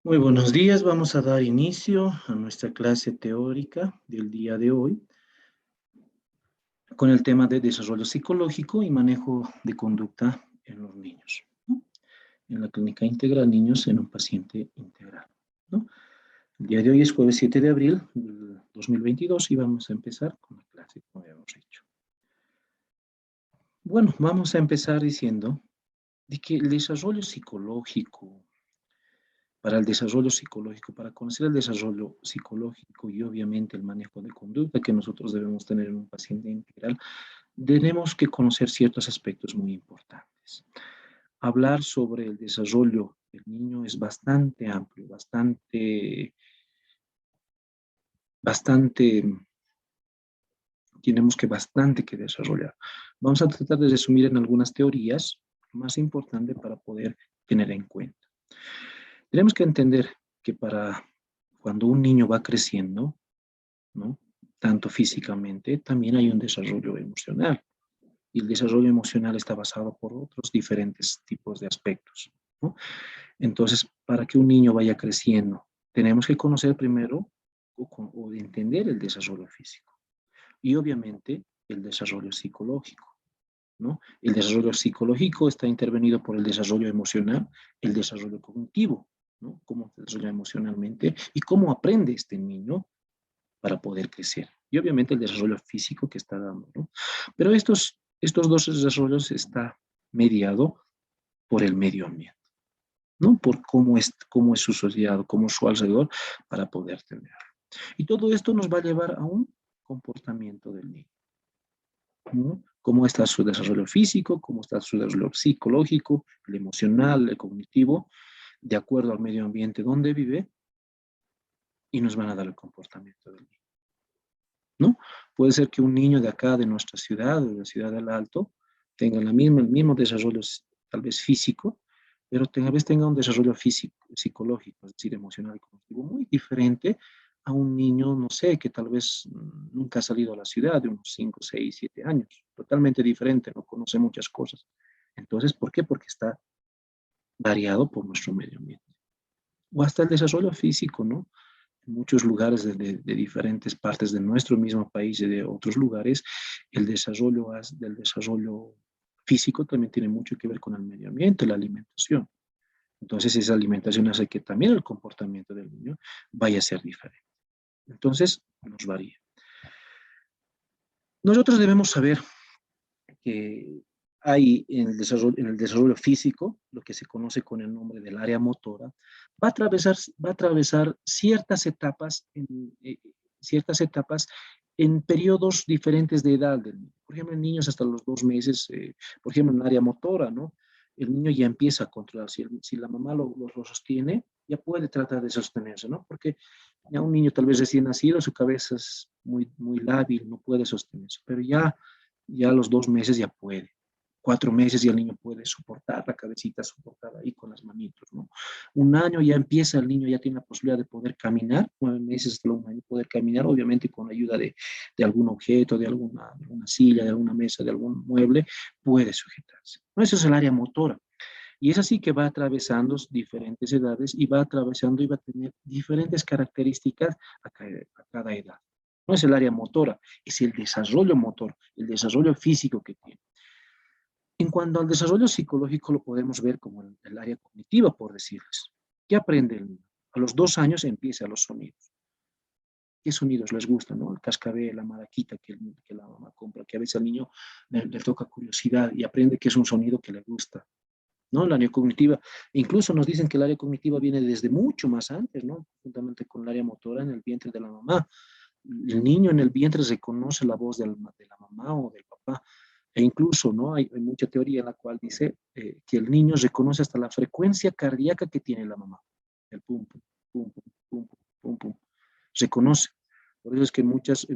Muy buenos días, vamos a dar inicio a nuestra clase teórica del día de hoy con el tema de desarrollo psicológico y manejo de conducta en los niños, ¿no? En la clínica integral niños en un paciente integral, ¿no? El día de hoy es jueves 7 de abril del 2022 y vamos a empezar con la clase como habíamos dicho. Bueno, vamos a empezar diciendo de que el desarrollo psicológico, para el desarrollo psicológico, para conocer el desarrollo psicológico y obviamente el manejo de conducta que nosotros debemos tener en un paciente integral, tenemos que conocer ciertos aspectos muy importantes. Hablar sobre el desarrollo del niño es bastante amplio, bastante, tenemos que bastante que desarrollar. Vamos a tratar de resumir en algunas teorías más importantes para poder tener en cuenta. Tenemos que entender que para cuando un niño va creciendo, ¿no? Tanto físicamente, también hay un desarrollo emocional. Y el desarrollo emocional está basado por otros diferentes tipos de aspectos, ¿no? Entonces, para que un niño vaya creciendo, tenemos que conocer primero o entender el desarrollo físico y obviamente el desarrollo psicológico, ¿no? El desarrollo psicológico está intervenido por el desarrollo emocional, el desarrollo cognitivo, ¿no? Cómo se desarrolla emocionalmente y cómo aprende este niño para poder crecer. Y obviamente el desarrollo físico que está dando, ¿no? Pero estos dos desarrollos está mediado por el medio ambiente, ¿no? Por cómo es su sociedad, cómo es su alrededor para poder tenerlo. Y todo esto nos va a llevar a un comportamiento del niño, ¿no? Cómo está su desarrollo físico, cómo está su desarrollo psicológico, el emocional, el cognitivo, de acuerdo al medio ambiente donde vive, y nos van a dar el comportamiento del niño, ¿no? Puede ser que un niño de acá, de nuestra ciudad, de la ciudad del Alto, tenga el mismo desarrollo tal vez físico, pero tal vez tenga un desarrollo físico, psicológico, es decir, emocional y cognitivo, muy diferente a un niño, no sé, que tal vez nunca ha salido a la ciudad, de unos 5, 6, 7 años, totalmente diferente, no conoce muchas cosas. Entonces, ¿por qué? Porque está variado por nuestro medio ambiente. O hasta el desarrollo físico, ¿no? En muchos lugares de diferentes partes de nuestro mismo país y de otros lugares, el desarrollo del desarrollo físico también tiene mucho que ver con el medio ambiente, la alimentación. Entonces, esa alimentación hace que también el comportamiento del niño vaya a ser diferente. Entonces, nos varía. Nosotros debemos saber que hay en el desarrollo físico, lo que se conoce con el nombre del área motora, va a atravesar ciertas etapas en periodos diferentes de edad del niño. Por ejemplo, en niños hasta los 2 meses, por ejemplo, en el área motora, ¿no? El niño ya empieza a controlar. Si la mamá lo sostiene, ya puede tratar de sostenerse, ¿no? Porque ya un niño tal vez recién nacido, su cabeza es muy, muy lábil, no puede sostenerse, pero ya a los 2 meses ya puede. 4 meses ya el niño puede soportar la cabecita, soportar ahí con las manitos, ¿no? Un año ya empieza, el niño ya tiene la posibilidad de poder caminar, 9 meses hasta un año poder caminar, obviamente con ayuda de algún objeto, de alguna silla, de alguna mesa, de algún mueble, puede sujetarse. ¿No? Eso es el área motora. Y es así que va atravesando diferentes edades y va atravesando y va a tener diferentes características a cada edad. No es el área motora, es el desarrollo motor, el desarrollo físico que tiene. En cuanto al desarrollo psicológico, lo podemos ver como el área cognitiva, por decirles. ¿Qué aprende el niño? A los 2 años empieza los sonidos. ¿Qué sonidos les gustan? ¿No? El cascabel, la maraquita que la mamá compra, que a veces al niño le toca curiosidad y aprende que es un sonido que le gusta, ¿no? El área cognitiva, incluso nos dicen que el área cognitiva viene desde mucho más antes, ¿no? Juntamente con el área motora en el vientre de la mamá. El niño en el vientre reconoce la voz de la mamá o del papá. E incluso, ¿no? Hay mucha teoría en la cual dice que el niño reconoce hasta la frecuencia cardíaca que tiene la mamá. El pum, pum, pum, pum, pum, pum, pum, pum. Reconoce. Por eso es que en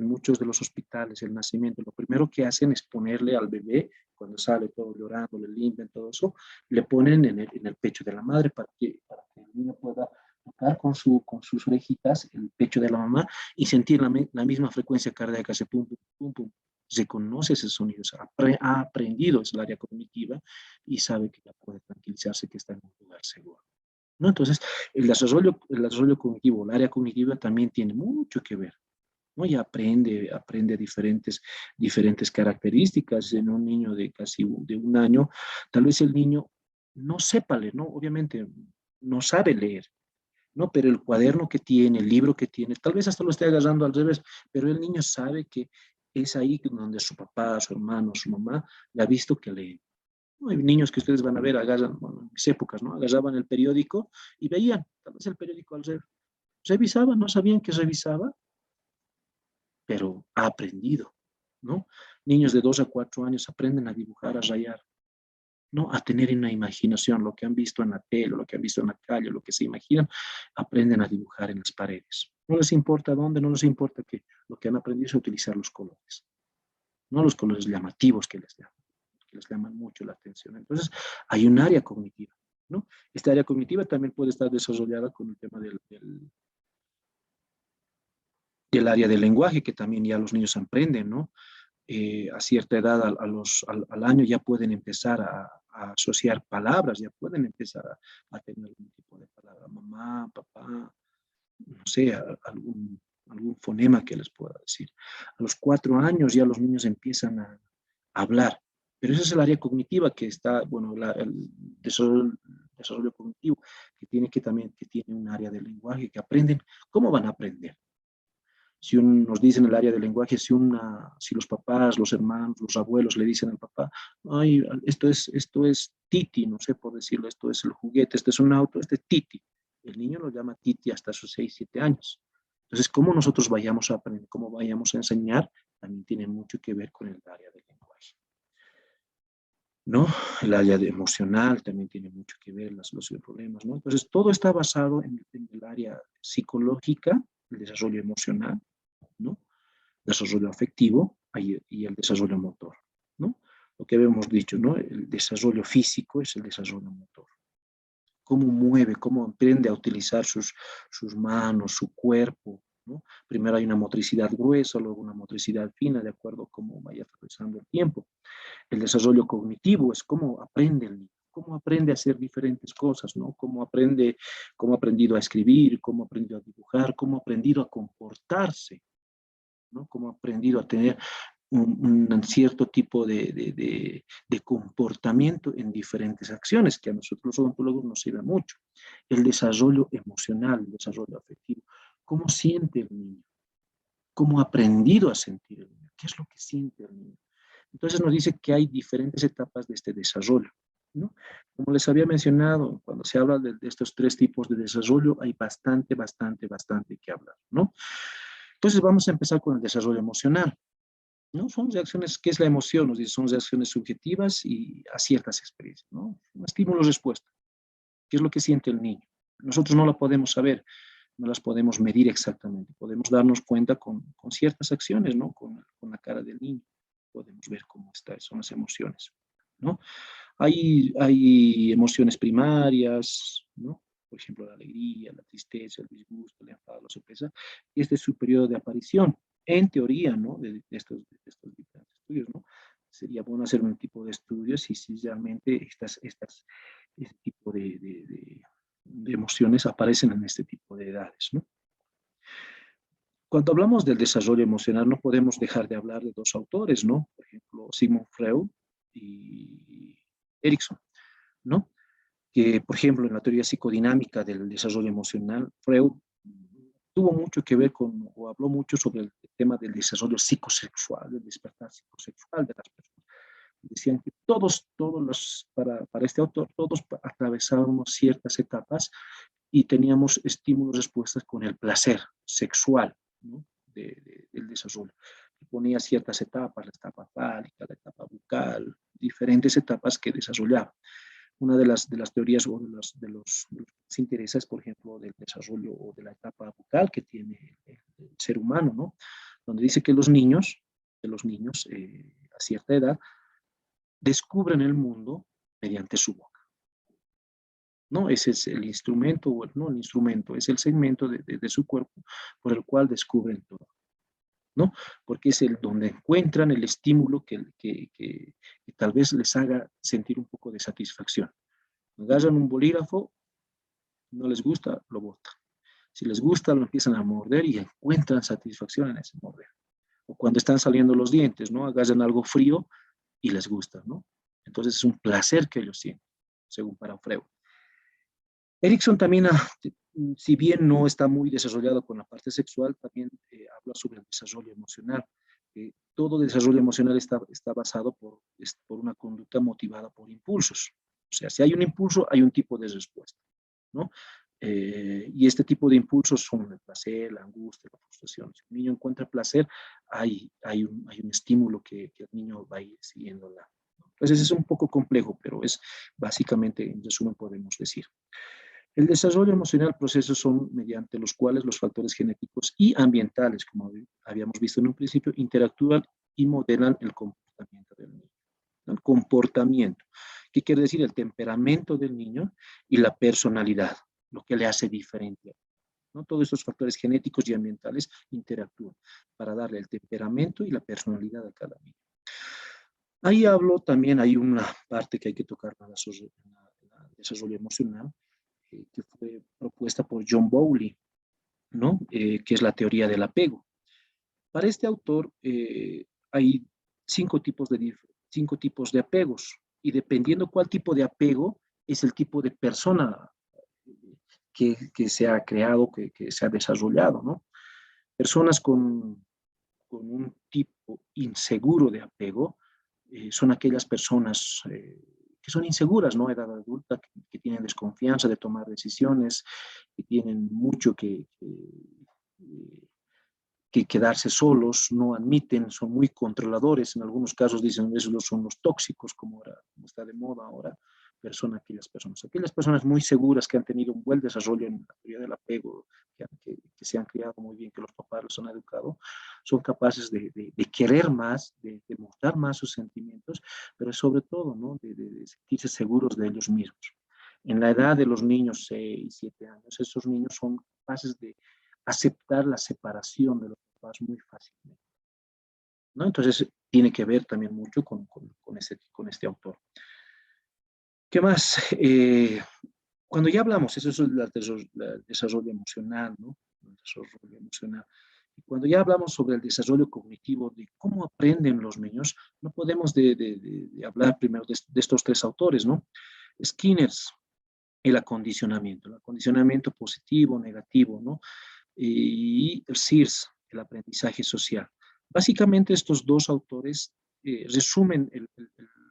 muchos de los hospitales, el nacimiento, lo primero que hacen es ponerle al bebé, cuando sale todo llorando, le limpian todo eso, le ponen en el pecho de la madre para que el niño pueda tocar con sus orejitas el pecho de la mamá y sentir la misma frecuencia cardíaca, ese pum, pum, pum, pum. Se conoce ese sonido, ha aprendido, es el área cognitiva y sabe que ya puede tranquilizarse, que está en un lugar seguro. ¿no? Entonces, el desarrollo cognitivo, el área cognitiva también tiene mucho que ver, ¿no? Y aprende diferentes características en un niño de casi de un año. Tal vez el niño no sepa leer, ¿no? Obviamente no sabe leer, ¿no? Pero el cuaderno que tiene, el libro que tiene, tal vez hasta lo esté agarrando al revés, pero el niño sabe que es ahí donde su papá, su hermano, su mamá le ha visto que lee. ¿No? Hay niños que ustedes van a ver, agarran, bueno, en mis épocas, ¿no? Agarraban el periódico y veían, tal vez el periódico al revés. Revisaban, no sabían que revisaba, pero ha aprendido, ¿no? Niños de 2 a 4 años aprenden a dibujar, a rayar, ¿no? A tener una imaginación, lo que han visto en la tele, lo que han visto en la calle, lo que se imaginan, aprenden a dibujar en las paredes. No les importa dónde, no les importa que lo que han aprendido es utilizar los colores, no los colores llamativos que les llaman mucho la atención. Entonces, hay un área cognitiva, ¿no? Esta área cognitiva también puede estar desarrollada con el tema del área del lenguaje, que también ya los niños aprenden, ¿no? A cierta edad, al año, ya pueden empezar a asociar palabras, ya pueden empezar a tener algún tipo de palabra, mamá, papá, no sé, algún fonema que les pueda decir. A los 4 años ya los niños empiezan a hablar, pero esa es el área cognitiva que está, bueno, el desarrollo cognitivo, que tiene que tiene un área de lenguaje, que aprenden, ¿cómo van a aprender? Si nos dicen el área del lenguaje, si los papás, los hermanos, los abuelos le dicen al papá, ay, esto es Titi, no sé por decirlo, esto es el juguete, este es un auto, este es Titi. El niño lo llama Titi hasta sus 6, 7 años. Entonces, cómo nosotros vayamos a aprender, cómo vayamos a enseñar, también tiene mucho que ver con el área del lenguaje, ¿no? El área emocional también tiene mucho que ver, los problemas, ¿no? Entonces, todo está basado en el área psicológica, el desarrollo emocional, ¿no? Desarrollo afectivo y el desarrollo motor, ¿no? Lo que habíamos dicho, ¿no? El desarrollo físico es el desarrollo motor. Cómo mueve, cómo aprende a utilizar sus manos, su cuerpo, ¿no? Primero hay una motricidad gruesa, luego una motricidad fina, de acuerdo a cómo vaya atravesando el tiempo. El desarrollo cognitivo es cómo aprende el niño, cómo aprende a hacer diferentes cosas, ¿no? Cómo ha aprendido a escribir, cómo ha aprendido a dibujar, cómo ha aprendido a comportarse, ¿no? Cómo ha aprendido a tener un cierto tipo de comportamiento en diferentes acciones, que a nosotros los odontólogos nos sirve mucho. El desarrollo emocional, el desarrollo afectivo. ¿Cómo siente el niño? ¿Cómo ha aprendido a sentir el niño? ¿Qué es lo que siente el niño? Entonces nos dice que hay diferentes etapas de este desarrollo, ¿no? Como les había mencionado, cuando se habla de estos 3 tipos de desarrollo, hay bastante que hablar, ¿no? Entonces vamos a empezar con el desarrollo emocional. ¿No? Son reacciones, ¿qué es la emoción? Nos dice, son reacciones subjetivas y a ciertas experiencias, ¿no? Un estímulo-respuesta. ¿Qué es lo que siente el niño? Nosotros no lo podemos saber, no las podemos medir exactamente. Podemos darnos cuenta con ciertas acciones, ¿no? Con la cara del niño. Podemos ver cómo son las emociones, ¿no? Hay emociones primarias, ¿no? Por ejemplo, la alegría, la tristeza, el disgusto, el enfado, la sorpresa. Este es su periodo de aparición, en teoría, ¿no? De estos diferentes estudios, ¿no? Sería bueno hacer un tipo de estudios y si realmente este tipo de emociones aparecen en este tipo de edades, ¿no? Cuando hablamos del desarrollo emocional, no podemos dejar de hablar de 2 autores, ¿no? Por ejemplo, Sigmund Freud y Erickson, ¿no? Que, por ejemplo, en la teoría psicodinámica del desarrollo emocional, Freud tuvo mucho que ver o habló mucho sobre el tema del desarrollo psicosexual, del despertar psicosexual de las personas. Decían que para este autor, todos atravesábamos ciertas etapas y teníamos estímulos respuestas con el placer sexual, ¿no? Del desarrollo. Y ponía ciertas etapas, la etapa fálica, la etapa bucal, diferentes etapas que desarrollaba. Una de las teorías o de los que se interesa es, por ejemplo, del desarrollo o de la etapa bucal que tiene el ser humano, ¿no? Donde dice que los niños a cierta edad descubren el mundo mediante su boca, ¿no? Ese es el instrumento, o no el instrumento, es el segmento de su cuerpo por el cual descubren todo, ¿no? Porque es el donde encuentran el estímulo que tal vez les haga sentir un poco de satisfacción. Agarran un bolígrafo No les gusta, lo botan. Si les gusta, lo empiezan a morder y encuentran satisfacción en ese morder. O cuando están saliendo los dientes, ¿no? Agarran algo frío y les gusta, ¿no? Entonces es un placer que ellos tienen, según para Freud. Erikson también, si bien no está muy desarrollado con la parte sexual, también habla sobre el desarrollo emocional. Todo desarrollo emocional está basado por una conducta motivada por impulsos. O sea, si hay un impulso, hay un tipo de respuesta, ¿no? Y este tipo de impulsos son el placer, la angustia, la frustración. Si un niño encuentra placer, hay un estímulo que el niño va a ir siguiéndola. Entonces es un poco complejo, pero es básicamente, en resumen, podemos decir. El desarrollo emocional, procesos son mediante los cuales los factores genéticos y ambientales, como habíamos visto en un principio, interactúan y modelan el comportamiento del niño. El comportamiento, ¿qué quiere decir? El temperamento del niño y la personalidad, lo que le hace diferente, ¿no? Todos estos factores genéticos y ambientales interactúan para darle el temperamento y la personalidad a cada niño. Ahí hablo también, hay una parte que hay que tocar para el desarrollo emocional, que fue propuesta por John Bowlby, ¿no? Que es la teoría del apego. Para este autor hay cinco tipos de apegos, y dependiendo cuál tipo de apego es el tipo de persona que se ha creado, que se ha desarrollado, ¿no? Personas con un tipo inseguro de apego son aquellas personas que son inseguras, ¿no? Edad adulta, que tienen desconfianza de tomar decisiones, que tienen mucho que quedarse solos, no admiten, son muy controladores, en algunos casos dicen esos son los tóxicos, como está de moda ahora, aquellas personas muy seguras que han tenido un buen desarrollo en la teoría del apego, que se han criado muy bien, que los papás los han educado, son capaces de querer más, de mostrar más sus sentimientos, pero sobre todo, ¿no? de sentirse seguros de ellos mismos. En la edad de los niños, 6, 7 años, esos niños son capaces de aceptar la separación de los papás muy fácilmente, ¿no? Entonces, tiene que ver también mucho con este autor. ¿Qué más? Cuando ya hablamos, eso es el desarrollo emocional, ¿no? El desarrollo emocional. Y cuando ya hablamos sobre el desarrollo cognitivo, de cómo aprenden los niños, no podemos de hablar primero de estos tres autores, ¿no? Skinner, el acondicionamiento positivo, negativo, ¿no? Y el SIRS, el aprendizaje social. Básicamente estos dos autores resumen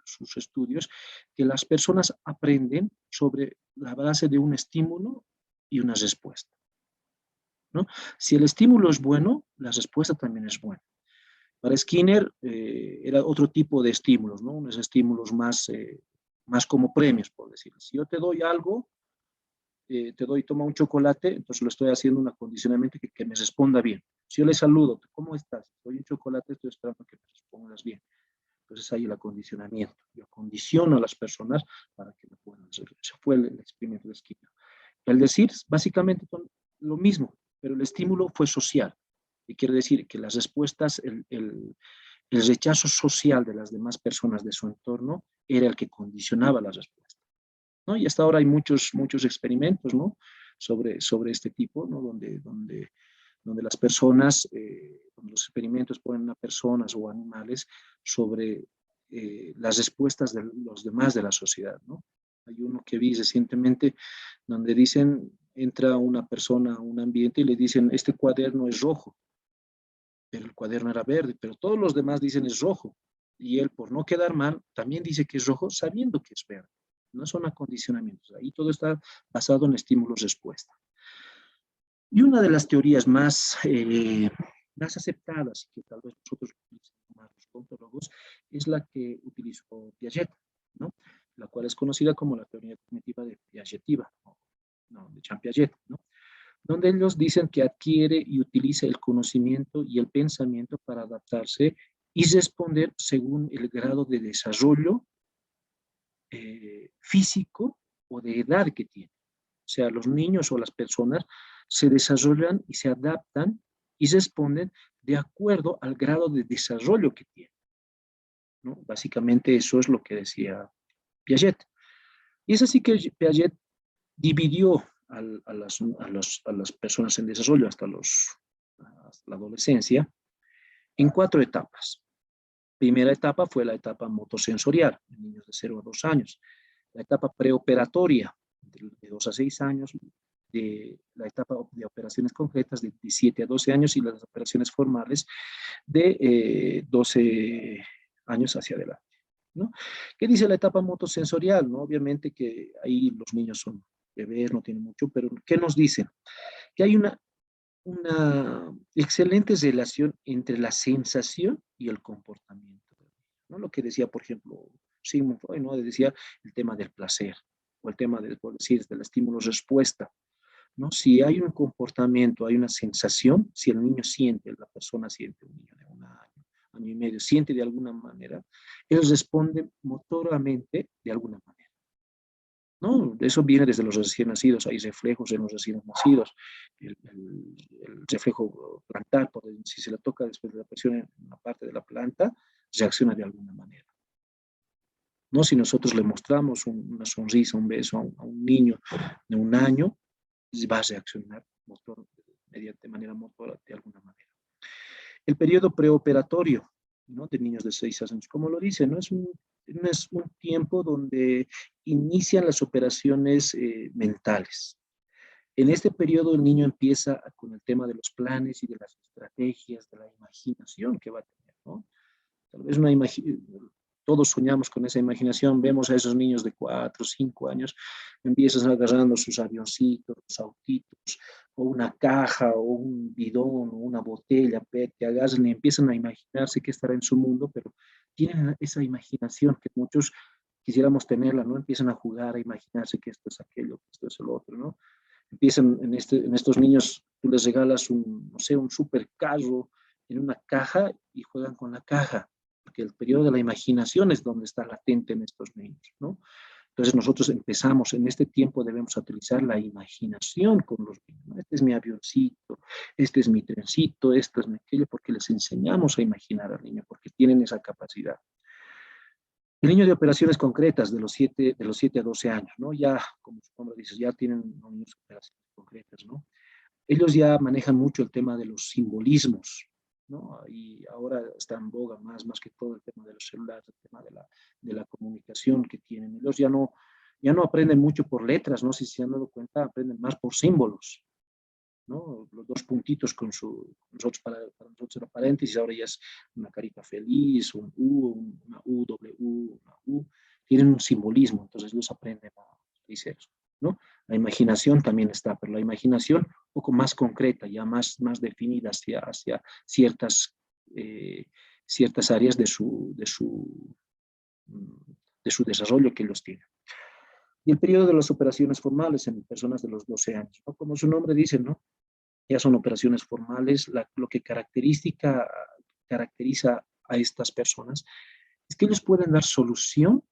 sus estudios, que las personas aprenden sobre la base de un estímulo y una respuesta, ¿no? Si el estímulo es bueno, la respuesta también es buena. Para Skinner era otro tipo de estímulos, ¿no? Unos estímulos más como premios, por decirlo. Si yo te doy algo, toma un chocolate, entonces lo estoy haciendo un acondicionamiento que me responda bien. Si yo le saludo, ¿cómo estás? Te doy un chocolate, estoy esperando que me respondas bien. Entonces hay el acondicionamiento. Yo acondiciono a las personas para que me puedan hacer. Ese fue el experimento de Skinner. El decir, básicamente lo mismo, pero el estímulo fue social. Y quiere decir que las respuestas, el rechazo social de las demás personas de su entorno era el que condicionaba las respuestas, ¿no? Y hasta ahora hay muchos experimentos, ¿no? sobre este tipo, ¿no? Donde las personas, donde los experimentos ponen a personas o animales sobre las respuestas de los demás de la sociedad, ¿no? Hay uno que vi recientemente donde dicen, entra una persona a un ambiente y le dicen, este cuaderno es rojo, pero el cuaderno era verde, pero todos los demás dicen es rojo. Y él, por no quedar mal, también dice que es rojo sabiendo que es verde. No son acondicionamientos. Ahí todo está basado en estímulos-respuesta. Y una de las teorías más aceptadas, que tal vez nosotros más los ontólogos, es la que utilizó Piaget, ¿no? La cual es conocida como la teoría cognitiva de Piagetiva, no, de Jean Piaget, ¿no? Donde ellos dicen que adquiere y utiliza el conocimiento y el pensamiento para adaptarse y responder según el grado de desarrollo físico o de edad que tiene. O sea, los niños o las personas se desarrollan y se adaptan y responden de acuerdo al grado de desarrollo que tienen, ¿no? Básicamente eso es lo que decía Piaget. Y es así que Piaget dividió a las personas en desarrollo hasta la adolescencia en 4 etapas. Primera etapa fue la etapa motosensorial, en niños de 0 a 2 años. La etapa preoperatoria, de 2 a 6 años, de la etapa de operaciones concretas de 7 a 12 años y las operaciones formales de 12 años hacia adelante, ¿no? ¿Qué dice la etapa motosensorial? ¿No? Obviamente que ahí los niños son bebés, no tienen mucho, pero ¿qué nos dicen? Que hay una excelente relación entre la sensación y el comportamiento, ¿no? Lo que decía, por ejemplo, Sigmund Freud, ¿no? Decía el tema del placer, o el tema del, por decir, del estímulo-respuesta, ¿no? Si hay un comportamiento, hay una sensación, si el niño siente, la persona siente, un niño de 1 año, año y medio, siente de alguna manera, ellos responden motoramente de alguna manera, ¿no? Eso viene desde los recién nacidos, hay reflejos en los recién nacidos, el reflejo plantar, si se le toca después de la presión en una parte de la planta, reacciona de alguna manera, ¿no? Si nosotros le mostramos una sonrisa, un beso a un niño de 1 año, va a reaccionar de manera motora de alguna manera. El periodo preoperatorio, ¿no? De niños de 6 años, como lo dice, ¿no? Es un tiempo donde inician las operaciones mentales. En este periodo el niño empieza con el tema de los planes y de las estrategias, de la imaginación que va a tener, ¿no? Tal vez todos soñamos con esa imaginación, vemos a esos niños de 4, 5 años, empiezan agarrando sus avioncitos, sus autitos, o una caja, o un bidón, o una botella, PET, que agarran y empiezan a imaginarse que estará en su mundo, pero tienen esa imaginación que muchos quisiéramos tenerla, ¿no? Empiezan a jugar, a imaginarse que esto es aquello, que esto es el otro, ¿no? Empiezan en estos niños, tú les regalas no sé, un super carro en una caja y juegan con la caja, porque el periodo de la imaginación es donde está latente en estos niños, ¿no? Entonces nosotros empezamos, en este tiempo debemos utilizar la imaginación con los niños, ¿no? Este es mi avioncito, este es mi trencito, esto es mi aquello, porque les enseñamos a imaginar al niño, porque tienen esa capacidad. El niño de operaciones concretas de los 7 a 12 años, ¿no? Ya, como su nombre dice, ya tienen niños de operaciones concretas, ¿no? Ellos ya manejan mucho el tema de los simbolismos, ¿no? Y ahora está en boga más que todo el tema de los celulares, el tema de la comunicación que tienen. Ellos ya no aprenden mucho por letras, ¿no? Si se han dado cuenta, aprenden más por símbolos, ¿no? Los 2 puntitos para nosotros era paréntesis, ahora ya es una carita feliz, un U, una U, W, una U, tienen un simbolismo, entonces ellos aprenden a utilizar eso, ¿no? La imaginación también está, pero la imaginación un poco más concreta, ya más definida hacia ciertas áreas de su desarrollo que ellos tienen. Y el periodo de las operaciones formales en personas de los 12 años, ¿no? Como su nombre dice, ¿no? Ya son operaciones formales, lo que caracteriza a estas personas es que ellos pueden dar solución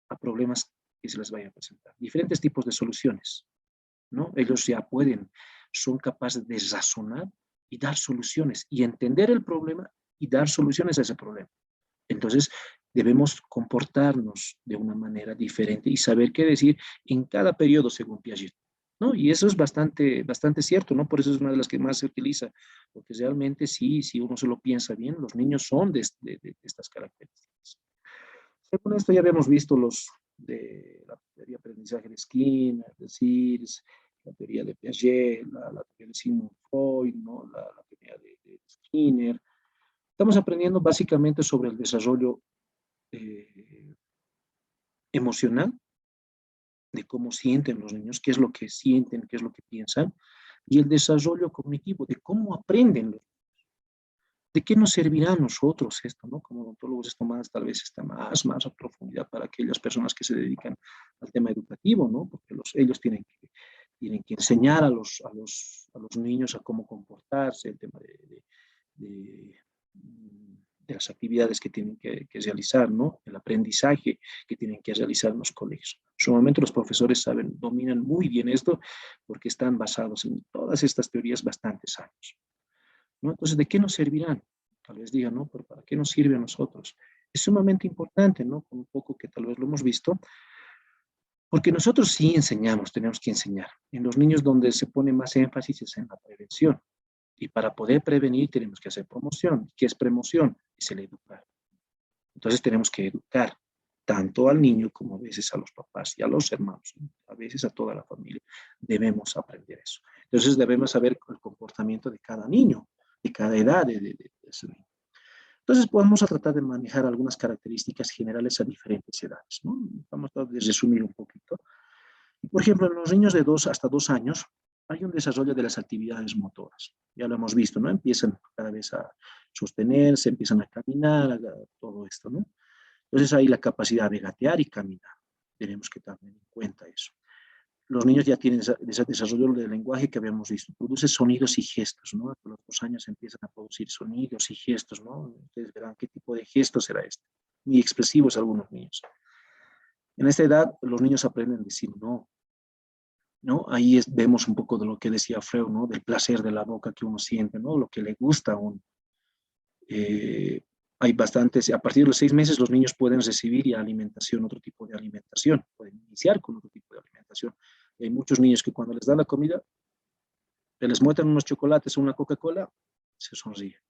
a problemas que se les vayan a presentar. Diferentes tipos de soluciones, ¿no? Ellos ya son capaces de razonar y dar soluciones y entender el problema y dar soluciones a ese problema. Entonces, debemos comportarnos de una manera diferente y saber qué decir en cada periodo según Piaget, ¿no? Y eso es bastante cierto, ¿no? Por eso es una de las que más se utiliza, porque realmente sí, si uno se lo piensa bien, los niños son de estas características. Con esto ya habíamos visto los de la teoría de aprendizaje de Skinner, de Sears, la teoría de Piaget, la teoría de Sigmund Freud, ¿no? La teoría de Skinner. Estamos aprendiendo básicamente sobre el desarrollo emocional, de cómo sienten los niños, qué es lo que sienten, qué es lo que piensan, y el desarrollo cognitivo, de cómo aprenden los niños. ¿De qué nos servirá a nosotros esto, no? Como odontólogos, esto tal vez está más a profundidad para aquellas personas que se dedican al tema educativo, ¿no? Porque ellos tienen que enseñar a los niños a cómo comportarse, el tema de las actividades que tienen que realizar, ¿no? El aprendizaje que tienen que realizar en los colegios. Sumamente los profesores dominan muy bien esto porque están basados en todas estas teorías bastantes años, ¿no? Entonces, ¿de qué nos servirán? Tal vez digan, ¿no? Pero ¿para qué nos sirve a nosotros? Es sumamente importante, ¿no? Con un poco que tal vez lo hemos visto, Porque nosotros sí enseñamos, tenemos que enseñar. En los niños donde se pone más énfasis es en la prevención. Y para poder prevenir tenemos que hacer promoción. ¿Qué es promoción? Es el educar. Entonces tenemos que educar tanto al niño como a veces a los papás y a los hermanos, ¿no? A veces a toda la familia. Debemos aprender eso. Entonces debemos saber el comportamiento de cada niño, de cada edad de ese niño. Entonces podemos tratar de manejar algunas características generales a diferentes edades, ¿no? Vamos a resumir un poquito. Por ejemplo, en los niños de 2 hasta 2 años hay un desarrollo de las actividades motoras. Ya lo hemos visto, ¿no? Empiezan cada vez a sostenerse, empiezan a caminar, todo esto, ¿no? Entonces hay la capacidad de gatear y caminar. Tenemos que tener en cuenta eso. Los niños ya tienen ese desarrollo del lenguaje que habíamos visto. Produce sonidos y gestos, ¿no? A los 2 años empiezan a producir sonidos y gestos, ¿no? Ustedes verán qué tipo de gestos será este. Muy expresivos algunos niños. En esta edad, los niños aprenden a decir no, ¿no? Ahí vemos un poco de lo que decía Freud, ¿no? Del placer de la boca que uno siente, ¿no? Lo que le gusta a uno. Hay bastantes, a partir de los 6 meses los niños pueden recibir ya alimentación, otro tipo de alimentación, pueden iniciar con otro tipo de alimentación. Y hay muchos niños que cuando les dan la comida, les muestran unos chocolates o una Coca-Cola, se sonríen,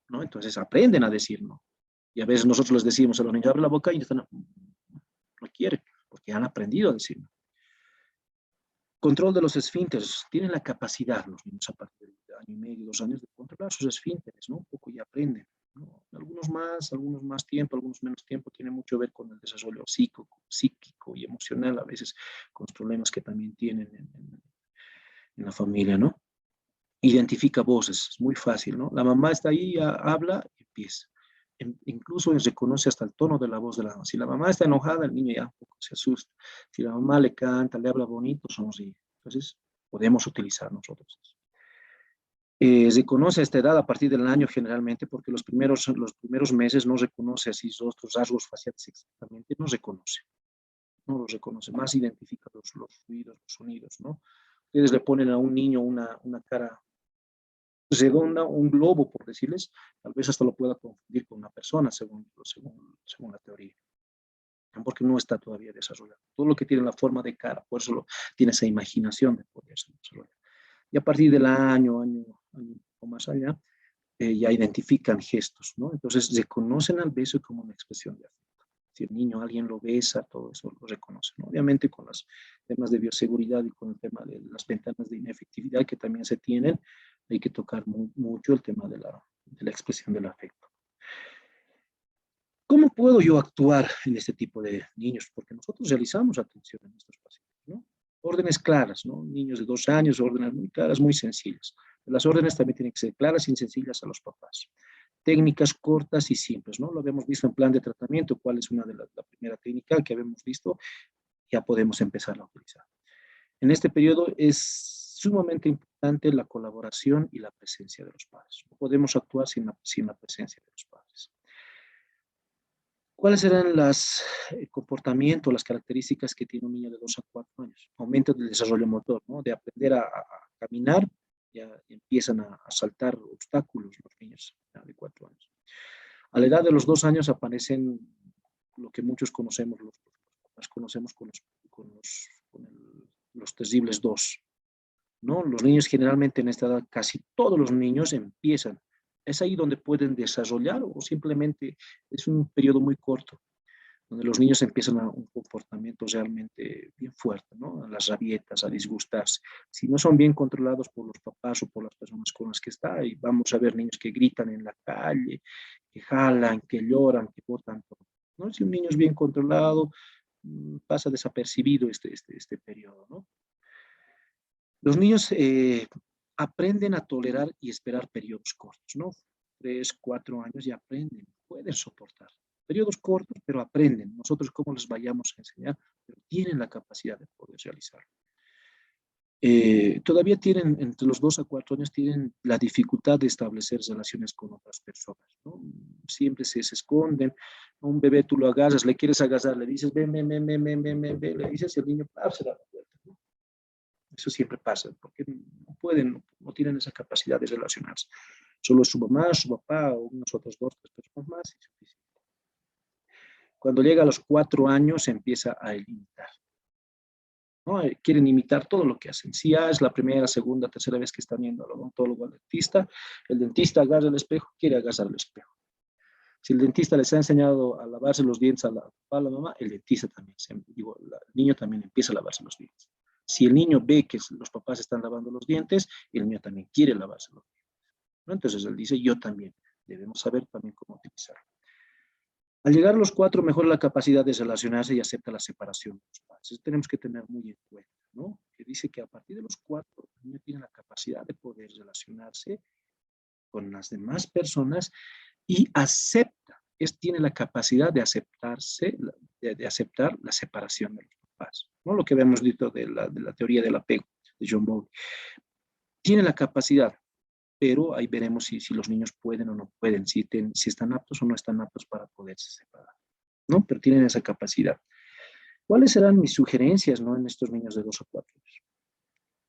¿no? Entonces aprenden a decir no. Y a veces nosotros les decimos a los niños, abre la boca y están, no quieren, porque han aprendido a decir no. Control de los esfínteres. Tienen la capacidad los niños a partir de año y medio, 2 años de controlar sus esfínteres, ¿no? Un poco ya aprenden, ¿no? Algunos más tiempo, algunos menos tiempo. Tiene mucho que ver con el desarrollo psíquico y emocional, a veces con los problemas que también tienen en la familia, ¿no? Identifica voces, es muy fácil, ¿no? La mamá está ahí, habla, empieza. Incluso reconoce hasta el tono de la voz de la mamá. Si la mamá está enojada, el niño ya un poco se asusta. Si la mamá le canta, le habla bonito, sonríe. Entonces, podemos utilizar nosotros eso. Se conoce a esta edad a partir del año generalmente, porque los primeros meses no reconoce así otros rasgos faciales exactamente, no reconoce, no los reconoce, más identifica los ruidos, los sonidos, ¿no? Ustedes le ponen a un niño una cara redonda, un globo, por decirles, tal vez hasta lo pueda confundir con una persona, según la teoría, porque no está todavía desarrollado. Todo lo que tiene la forma de cara, por eso tiene esa imaginación de poder desarrollar. Y a partir del año o más allá, ya identifican gestos, ¿no? Entonces reconocen al beso como una expresión de afecto. Si el niño, alguien lo besa, todo eso lo reconoce, ¿no? Obviamente con los temas de bioseguridad y con el tema de las ventanas de inefectividad que también se tienen, hay que tocar mucho el tema de la expresión del afecto. ¿Cómo puedo yo actuar en este tipo de niños? Porque nosotros realizamos atención a nuestros pacientes, ¿no? Órdenes claras, ¿no? Niños de 2 años, órdenes muy claras, muy sencillas. Las órdenes también tienen que ser claras y sencillas a los papás. Técnicas cortas y simples, ¿no? Lo habíamos visto en plan de tratamiento, cuál es la primera técnica que habíamos visto, ya podemos empezar a utilizar. En este periodo es sumamente importante la colaboración y la presencia de los padres. No podemos actuar sin la presencia de los padres. ¿Cuáles serán los comportamientos, las características que tiene un niño de 2 a 4 años? Aumento del desarrollo motor, ¿no? De aprender a caminar, ya empiezan a saltar obstáculos los niños de 4 años. A la edad de los 2 años aparecen lo que muchos conocemos, los conocemos con los terribles 2, ¿no? Los niños generalmente en esta edad, casi todos los niños empiezan. Es ahí donde pueden desarrollar o simplemente es un periodo muy corto, donde los niños empiezan a un comportamiento realmente bien fuerte, ¿no? A las rabietas, a disgustarse. Si no son bien controlados por los papás o por las personas con las que está, y vamos a ver niños que gritan en la calle, que jalan, que lloran, que botan todo, ¿no? Si un niño es bien controlado, pasa desapercibido este periodo, ¿no? Los niños aprenden a tolerar y esperar periodos cortos, ¿no? 3, 4 años ya aprenden, pueden soportar. Periodos cortos, pero aprenden. Nosotros cómo les vayamos a enseñar, pero tienen la capacidad de poder realizarlo. Todavía tienen, entre los 2 a 4 años, tienen la dificultad de establecer relaciones con otras personas, ¿no? Siempre se esconden. A un bebé tú lo agarras, le quieres agarrar, le dices, ven, ven, ven, ven, ven, ven, ven, ven, le dices y el niño se da la vuelta, ¿no? Eso siempre pasa, porque no pueden, no tienen esa capacidad de relacionarse. Solo es su mamá, su papá o unas otras 2, 3 personas más. Cuando llega a los 4 años, se empieza a limitar. ¿no? Quieren imitar todo lo que hacen. Si ya es la primera, segunda, tercera vez que están yendo al odontólogo, al dentista, el dentista agarra el espejo, quiere agarrar el espejo. Si el dentista les ha enseñado a lavarse los dientes a a la mamá, el dentista también, el niño también empieza a lavarse los dientes. Si el niño ve que los papás están lavando los dientes, el niño también quiere lavarse los dientes, ¿no? Entonces él dice, yo también. Debemos saber también cómo utilizarlo. Al llegar a los 4, mejora la capacidad de relacionarse y acepta la separación de los padres. Eso tenemos que tener muy en cuenta, ¿no? Que dice que a partir de los 4, el niño tiene la capacidad de poder relacionarse con las demás personas y tiene la capacidad de aceptarse, de aceptar la separación de los papás, ¿no? Lo que habíamos dicho de la teoría del apego de John Bowlby. Tiene la capacidad, pero ahí veremos si los niños pueden o no pueden, si están aptos o no están aptos para poderse separar, ¿no? Pero tienen esa capacidad. ¿Cuáles serán mis sugerencias, ¿no? En estos niños de 2 a 4 años?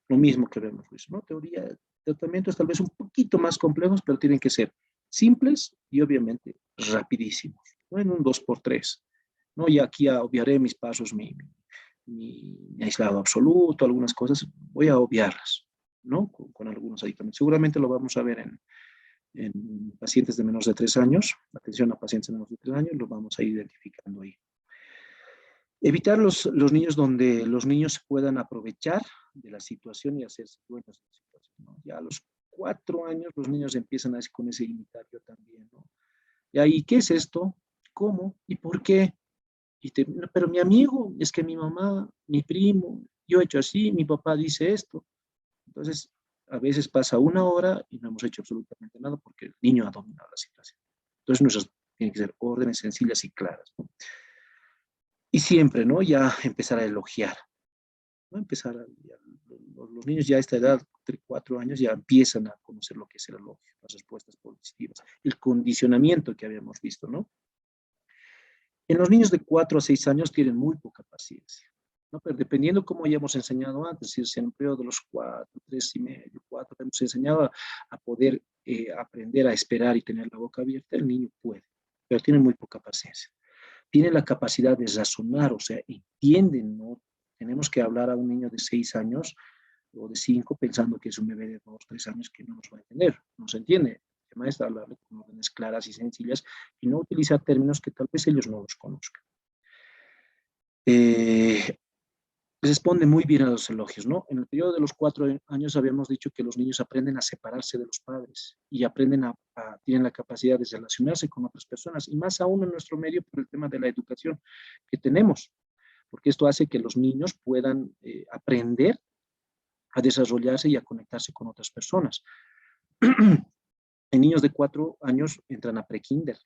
Lo mismo que vemos, Luis, ¿no? Teoría, tratamientos tal vez un poquito más complejos, pero tienen que ser simples y obviamente rapidísimos, ¿no? En un 2x3, ¿no? Y aquí ya obviaré mis pasos, mi aislado absoluto, algunas cosas, voy a obviarlas, ¿no? Con algunos aditamentos. Seguramente lo vamos a ver en pacientes de menos de 3 años, atención a pacientes de menos de 3 años, lo vamos a ir identificando ahí. Evitar los niños donde los niños puedan aprovechar de la situación y hacerse dueños de la situación, ¿no? Ya a los 4 años los niños empiezan a con ese imitar yo también, ¿no? Y ahí, ¿qué es esto? ¿Cómo? ¿Y por qué? Pero mi amigo, es que mi mamá, mi primo, yo he hecho así, mi papá dice esto. Entonces, a veces pasa 1 hora y no hemos hecho absolutamente nada porque el niño ha dominado la situación. Entonces, nuestras tienen que ser órdenes sencillas y claras, ¿no? Y siempre, ¿no? Ya empezar a elogiar, ¿no? Los niños ya a esta edad, 3, 4 años, ya empiezan a conocer lo que es el elogio, las respuestas positivas, el condicionamiento que habíamos visto, ¿no? En los niños de 4 a 6 años tienen muy poca paciencia, ¿no? Pero dependiendo cómo hayamos enseñado antes, si es en el periodo de los 4, 3 y medio, 4, hemos enseñado a poder aprender a esperar y tener la boca abierta, el niño puede, pero tiene muy poca paciencia. Tiene la capacidad de razonar, o sea, entienden, ¿no? Tenemos que hablar a un niño de 6 años o de 5 pensando que es un bebé de 2, 3 años que no nos va a entender, no se entiende. El tema es hablarle con órdenes claras y sencillas y no utilizar términos que tal vez ellos no los conozcan. Responde muy bien a los elogios, ¿no? En el periodo de los 4 años habíamos dicho que los niños aprenden a separarse de los padres y aprenden tienen la capacidad de relacionarse con otras personas y más aún en nuestro medio por el tema de la educación que tenemos, porque esto hace que los niños puedan aprender a desarrollarse y a conectarse con otras personas. En niños de 4 años entran a prekinder,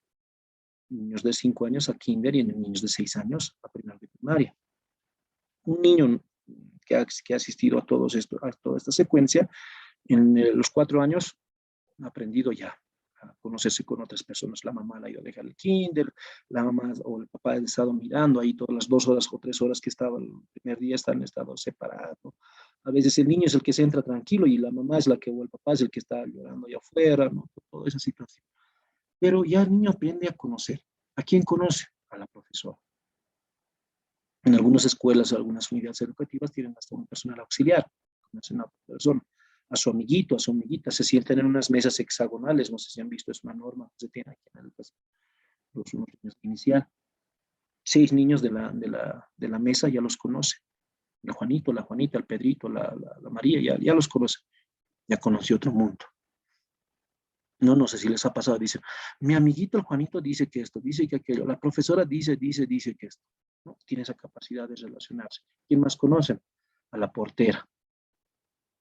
niños de 5 años a kinder y en niños de 6 años a primero de primaria. Un niño que ha asistido a toda esta secuencia, en los 4 años ha aprendido ya a conocerse con otras personas. La mamá la ha ido a dejar el kinder, la mamá o el papá ha estado mirando ahí todas las 2 horas o 3 horas que estaba el primer día, han estado separados. A veces el niño es el que se entra tranquilo y la mamá es la que, o el papá es el que está llorando allá afuera, ¿no? Toda esa situación. Pero ya el niño aprende a conocer. ¿A quién conoce? A la profesora. En algunas escuelas o algunas unidades educativas tienen hasta un personal auxiliar, conoce a una persona, a su amiguito, a su amiguita, se sientan en unas mesas hexagonales, no sé si han visto, es una norma que se tiene aquí en los niños inicial. 6 niños de la mesa ya los conoce. El Juanito, la Juanita, el Pedrito, la María, ya los conoce. Ya conoció otro mundo. No sé si les ha pasado, dicen, mi amiguito el Juanito dice que esto, dice que aquello, la profesora dice que esto, ¿no? Tiene esa capacidad de relacionarse. ¿Quién más conocen? A la portera,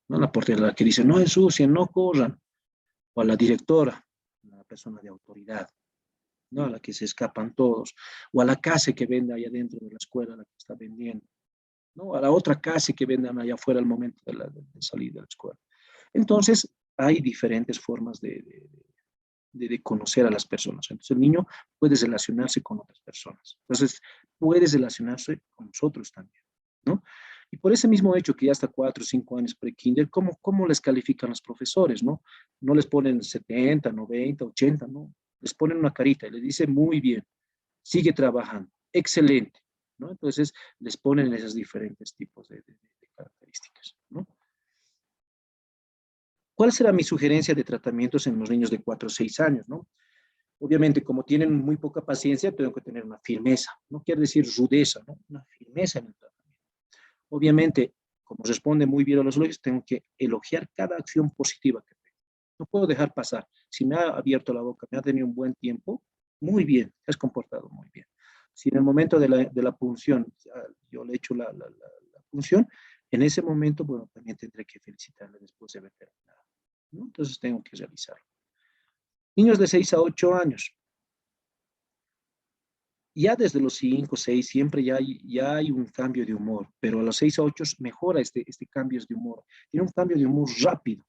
¿no? La portera, la que dice, no ensucien, no corran, o a la directora, la persona de autoridad, ¿no? A la que se escapan todos, o a la casa que vende allá dentro de la escuela, la que está vendiendo, ¿no? A la otra casa que venden allá afuera al momento de salir de la escuela. Entonces, hay diferentes formas de conocer a las personas. Entonces, el niño puede relacionarse con otras personas. Entonces, puede relacionarse con nosotros también, ¿no? Y por ese mismo hecho que ya hasta 4 o 5 años pre-kinder, ¿cómo les califican los profesores, no? No les ponen 70, 90, 80, ¿no? Les ponen una carita y les dice, muy bien, sigue trabajando, excelente, ¿no? Entonces, les ponen esos diferentes tipos de características, ¿no? ¿Cuál será mi sugerencia de tratamientos en los niños de 4 o 6 años, ¿no? Obviamente, como tienen muy poca paciencia, tengo que tener una firmeza. No quiere decir rudeza, ¿no? Una firmeza en el tratamiento. Obviamente, como responde muy bien a los elogios, tengo que elogiar cada acción positiva que tengo. No puedo dejar pasar. Si me ha abierto la boca, me ha tenido un buen tiempo, muy bien, te has comportado muy bien. Si en el momento de la punción yo le echo la punción, en ese momento, bueno, también tendré que felicitarle después de haber terminado, ¿no? Entonces tengo que realizarlo. Niños de 6 a 8 años. Ya desde los 5, 6, siempre ya hay un cambio de humor, pero a los 6 a 8 mejora este cambio de humor. Tiene un cambio de humor rápido,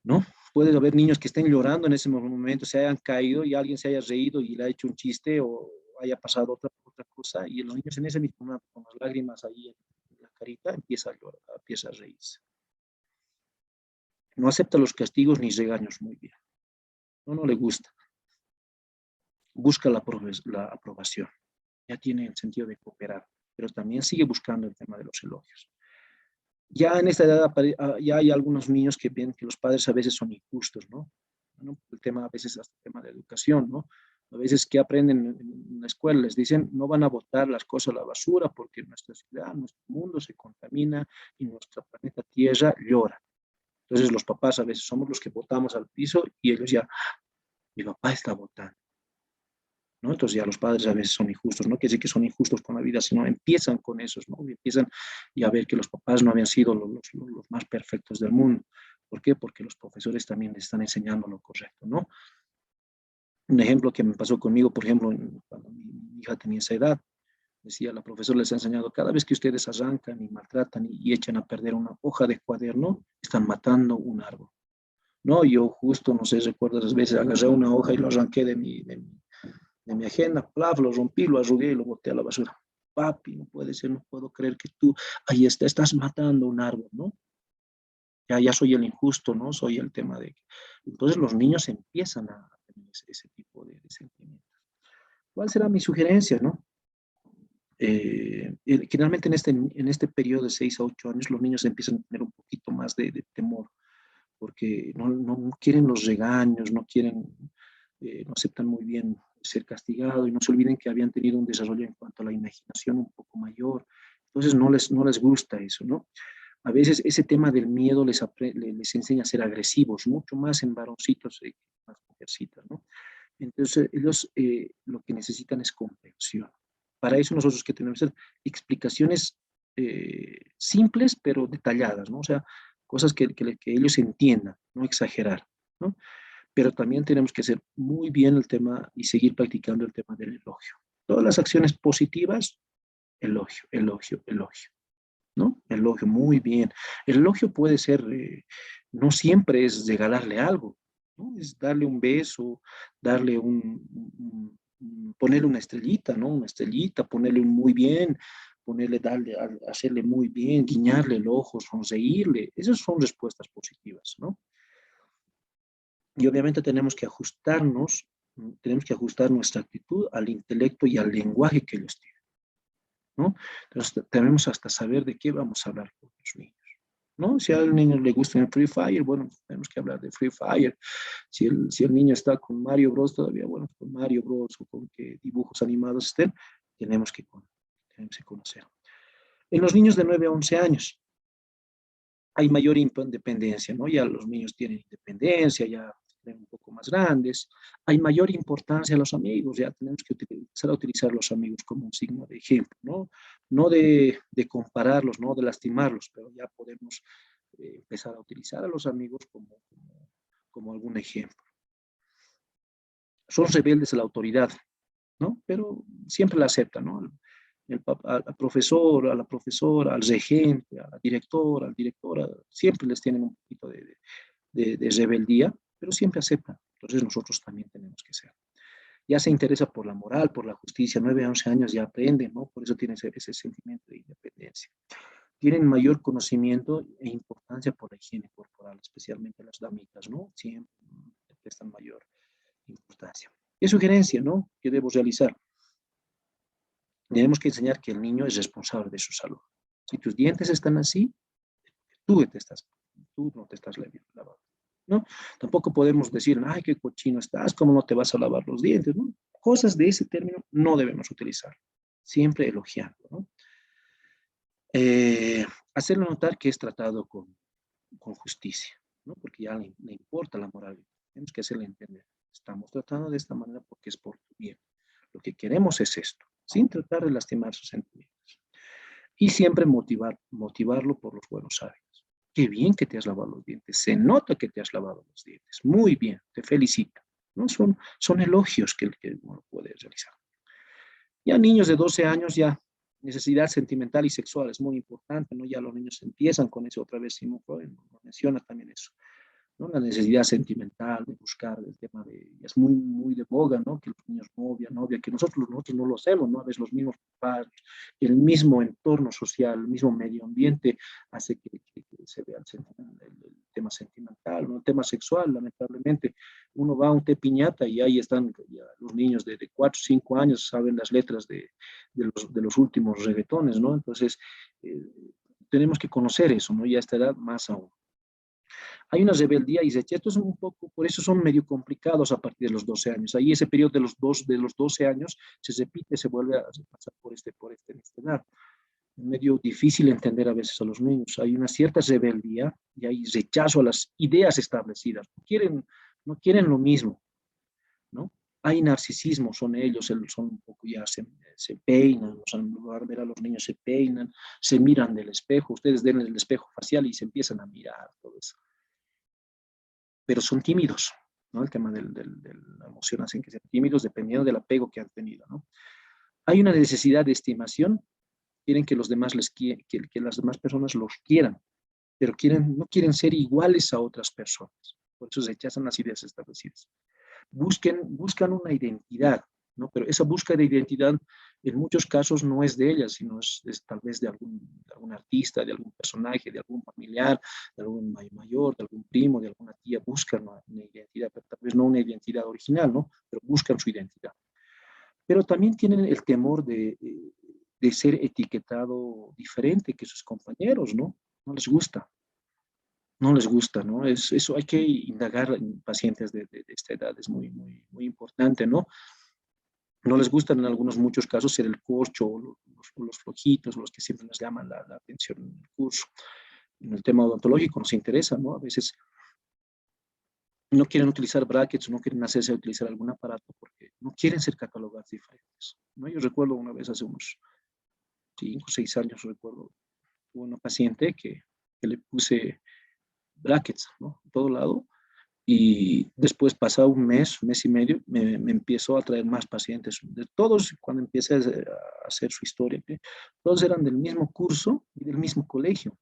¿no? Puede haber niños que estén llorando en ese momento, se hayan caído y alguien se haya reído y le ha hecho un chiste o haya pasado otra cosa, y los niños en ese mismo momento, con las lágrimas ahí en la carita, empieza a llorar, empieza a reírse. No acepta los castigos ni regaños muy bien. No le gusta. Busca la aprobación. Ya tiene el sentido de cooperar, pero también sigue buscando el tema de los elogios. Ya en esta edad ya hay algunos niños que ven que los padres a veces son injustos, ¿no? Bueno, el tema a veces hasta el tema de educación, ¿no? A veces que aprenden en la escuela, les dicen, no van a botar las cosas a la basura porque nuestra ciudad, nuestro mundo se contamina y nuestro planeta Tierra llora. Entonces los papás a veces somos los que botamos al piso y ellos ya, mi papá está botando, ¿no? Entonces ya los padres a veces son injustos, no quiere decir que son injustos con la vida, sino empiezan con esos, ¿no? Empiezan ya a ver que los papás no habían sido los más perfectos del mundo. ¿Por qué? Porque los profesores también les están enseñando lo correcto, ¿no? Un ejemplo que me pasó conmigo, por ejemplo, cuando mi hija tenía esa edad, decía, la profesora les ha enseñado, cada vez que ustedes arrancan y maltratan y echan a perder una hoja de cuaderno, están matando un árbol. No, yo justo, no sé, recuerdo las veces, agarré una hoja y lo arranqué de mi agenda, plaf, lo rompí, lo arrugué y lo boté a la basura. Papi, no puede ser, no puedo creer que tú, ahí estás matando un árbol, ¿no? Ya soy el injusto, ¿no? Soy el tema de... Entonces los niños empiezan a tener ese tipo de sentimientos. ¿Cuál será mi sugerencia, no? Generalmente en este periodo de 6 a 8 años los niños empiezan a tener un poquito más de temor, porque no quieren los regaños, no aceptan muy bien ser castigado y no se olviden que habían tenido un desarrollo en cuanto a la imaginación un poco mayor. Entonces no les gusta eso, ¿no? A veces ese tema del miedo les enseña a ser agresivos, mucho más en varoncitos que en las mujercitas, ¿no? Entonces ellos lo que necesitan es comprensión. Para eso nosotros que tenemos que hacer explicaciones simples pero detalladas, ¿no? O sea, cosas que ellos entiendan, no exagerar, ¿no? Pero también tenemos que hacer muy bien el tema y seguir practicando el tema del elogio. Todas las acciones positivas, elogio, elogio, elogio, ¿no? Elogio, muy bien. El elogio puede ser, no siempre es regalarle algo, ¿no? Es darle un beso, darle ponerle una estrellita, ¿no? Una estrellita, ponerle un muy bien, hacerle muy bien, guiñarle el ojo, sonreírle. Esas son respuestas positivas, ¿no? Y obviamente tenemos que ajustar nuestra actitud al intelecto y al lenguaje que ellos tienen, ¿no? Entonces tenemos hasta saber de qué vamos a hablar con los niños, ¿no? Si al niño le gusta el Free Fire, bueno, tenemos que hablar de Free Fire. Si el niño está con Mario Bros todavía, bueno, con Mario Bros o con que dibujos animados estén, tenemos que conocer. En los niños de 9 a 11 años hay mayor independencia, ¿no? Ya los niños tienen independencia, ya son un poco más grandes, hay mayor importancia a los amigos, ya tenemos que empezar a utilizar los amigos como un signo de ejemplo, ¿no? No de compararlos, no de lastimarlos, pero ya podemos empezar a utilizar a los amigos como algún ejemplo. Son rebeldes a la autoridad, ¿no? Pero siempre la aceptan, ¿no? Al profesor, a la profesora, al regente, a la directora, al directora, siempre les tienen un poquito de rebeldía, pero siempre aceptan. Entonces nosotros también tenemos que ser. Ya se interesa por la moral, por la justicia, 9 a 11 años ya aprenden, ¿no? Por eso tienen ese sentimiento de independencia. Tienen mayor conocimiento e importancia por la higiene corporal, especialmente las damitas, ¿no? Siempre le prestan mayor importancia. ¿Qué sugerencia, no? ¿Qué debo realizar? Tenemos que enseñar que el niño es responsable de su salud. Si tus dientes están así, tú, te estás, tú no te estás lavando, ¿no? Tampoco podemos decir, ay, qué cochino estás, ¿cómo no te vas a lavar los dientes? ¿No? Cosas de ese término no debemos utilizar, siempre elogiando, ¿no? Eh, Hacerle notar que es tratado con justicia, ¿no? Porque ya le importa la moral. Tenemos que hacerle entender. Estamos tratando de esta manera porque es por tu bien. Lo que queremos es esto, sin tratar de lastimar sus sentimientos. Y siempre motivarlo por los buenos hábitos. Qué bien que te has lavado los dientes. Se nota que te has lavado los dientes. Muy bien, te felicito. ¿No? Son elogios que uno puede realizar. Ya niños de 12 años ya necesidad sentimental y sexual es muy importante, ¿no? Ya los niños empiezan con eso, otra vez Simón Freud menciona también eso, ¿no? La necesidad sentimental de buscar el tema de, es muy, muy de boga, ¿no? Que los niños novia, que nosotros no lo hacemos, ¿no? A veces los mismos padres, el mismo entorno social, el mismo medio ambiente hace que se vea el tema sentimental, ¿no? El tema sexual, lamentablemente. Uno va a un té piñata y ahí están ya los niños de 4 o 5 años, saben las letras de los últimos reggaetones, ¿no? Entonces, eh, tenemos que conocer eso, ¿no? Y a esta edad más aún. Hay una rebeldía y rechazos un poco, por eso son medio complicados a partir de los 12 años. Ahí ese periodo de los 12 años se repite, se vuelve a pasar en esta edad. Es medio difícil entender a veces a los niños. Hay una cierta rebeldía y hay rechazo a las ideas establecidas. No quieren lo mismo, ¿no? Hay narcisismo, son ellos, son un poco ya se peinan, o sea, en lugar de ver a los niños se peinan, se miran del espejo, ustedes den el espejo facial y se empiezan a mirar, todo eso. Pero son tímidos, ¿no? El tema de la emoción hacen que sean tímidos dependiendo del apego que han tenido, ¿no? Hay una necesidad de estimación, quieren que los demás que las demás personas los quieran, pero no quieren ser iguales a otras personas, por eso rechazan las ideas establecidas. Buscan una identidad, ¿no? Pero esa búsqueda de identidad en muchos casos no es de ellas, sino es tal vez de algún artista, de algún personaje, de algún familiar, de algún mayor, de algún primo, de alguna tía, buscan una identidad, pero tal vez no una identidad original, ¿no? Pero buscan su identidad. Pero también tienen el temor de ser etiquetado diferente que sus compañeros, ¿no? No les gusta. No les gusta, ¿no? Eso hay que indagar en pacientes de esta edad, es muy, muy, muy importante, ¿no? No les gustan en algunos muchos casos ser el corcho, los flojitos, los que siempre les llaman la atención en el curso. En el tema odontológico nos interesa, ¿no? A veces no quieren utilizar brackets, no quieren hacerse utilizar algún aparato porque no quieren ser catalogados diferentes, ¿no? Yo recuerdo una vez hace unos 5 o 6 años, recuerdo, hubo una paciente que le puse brackets, ¿no? A todo lado. Y después, pasado un mes y medio, me empezó a traer más pacientes. De todos, cuando empecé a hacer su historia, ¿sí? Todos eran del mismo curso y del mismo colegio,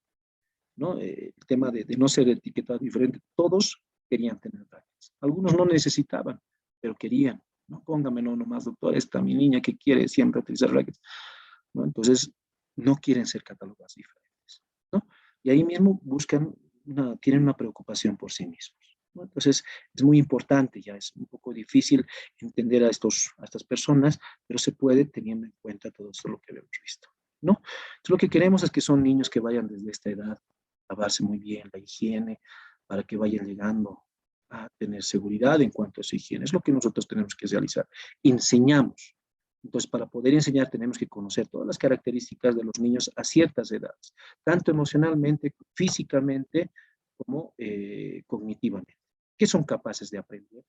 ¿no? El tema de no ser etiquetado diferente, todos querían tener brackets. Algunos no necesitaban, pero querían, ¿no? Póngame no nomás, doctor, esta mi niña que quiere siempre utilizar brackets, ¿no? Entonces, no quieren ser catalogados diferentes, ¿no? Y ahí mismo tienen una preocupación por sí mismos, ¿no? Entonces, es muy importante, ya es un poco difícil entender a estas personas, pero se puede teniendo en cuenta todo esto lo que hemos visto, ¿no? Entonces, lo que queremos es que son niños que vayan desde esta edad a lavarse muy bien la higiene, para que vayan llegando a tener seguridad en cuanto a su higiene. Es lo que nosotros tenemos que realizar. Enseñamos. Entonces, para poder enseñar tenemos que conocer todas las características de los niños a ciertas edades, tanto emocionalmente, físicamente, como cognitivamente. ¿Qué son capaces de aprender?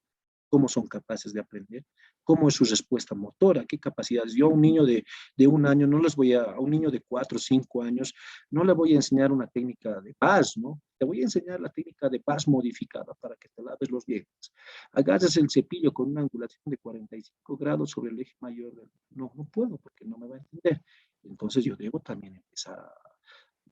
¿Cómo son capaces de aprender? ¿Cómo es su respuesta motora? ¿Qué capacidades? Yo a un niño de un año no les voy a un niño de 4 o 5 años, no le voy a enseñar una técnica de paz, ¿no? Te voy a enseñar la técnica de paz modificada para que te laves los dientes. Agarras el cepillo con una angulación de 45 grados sobre el eje mayor. No puedo porque no me va a entender. Entonces yo debo también empezar a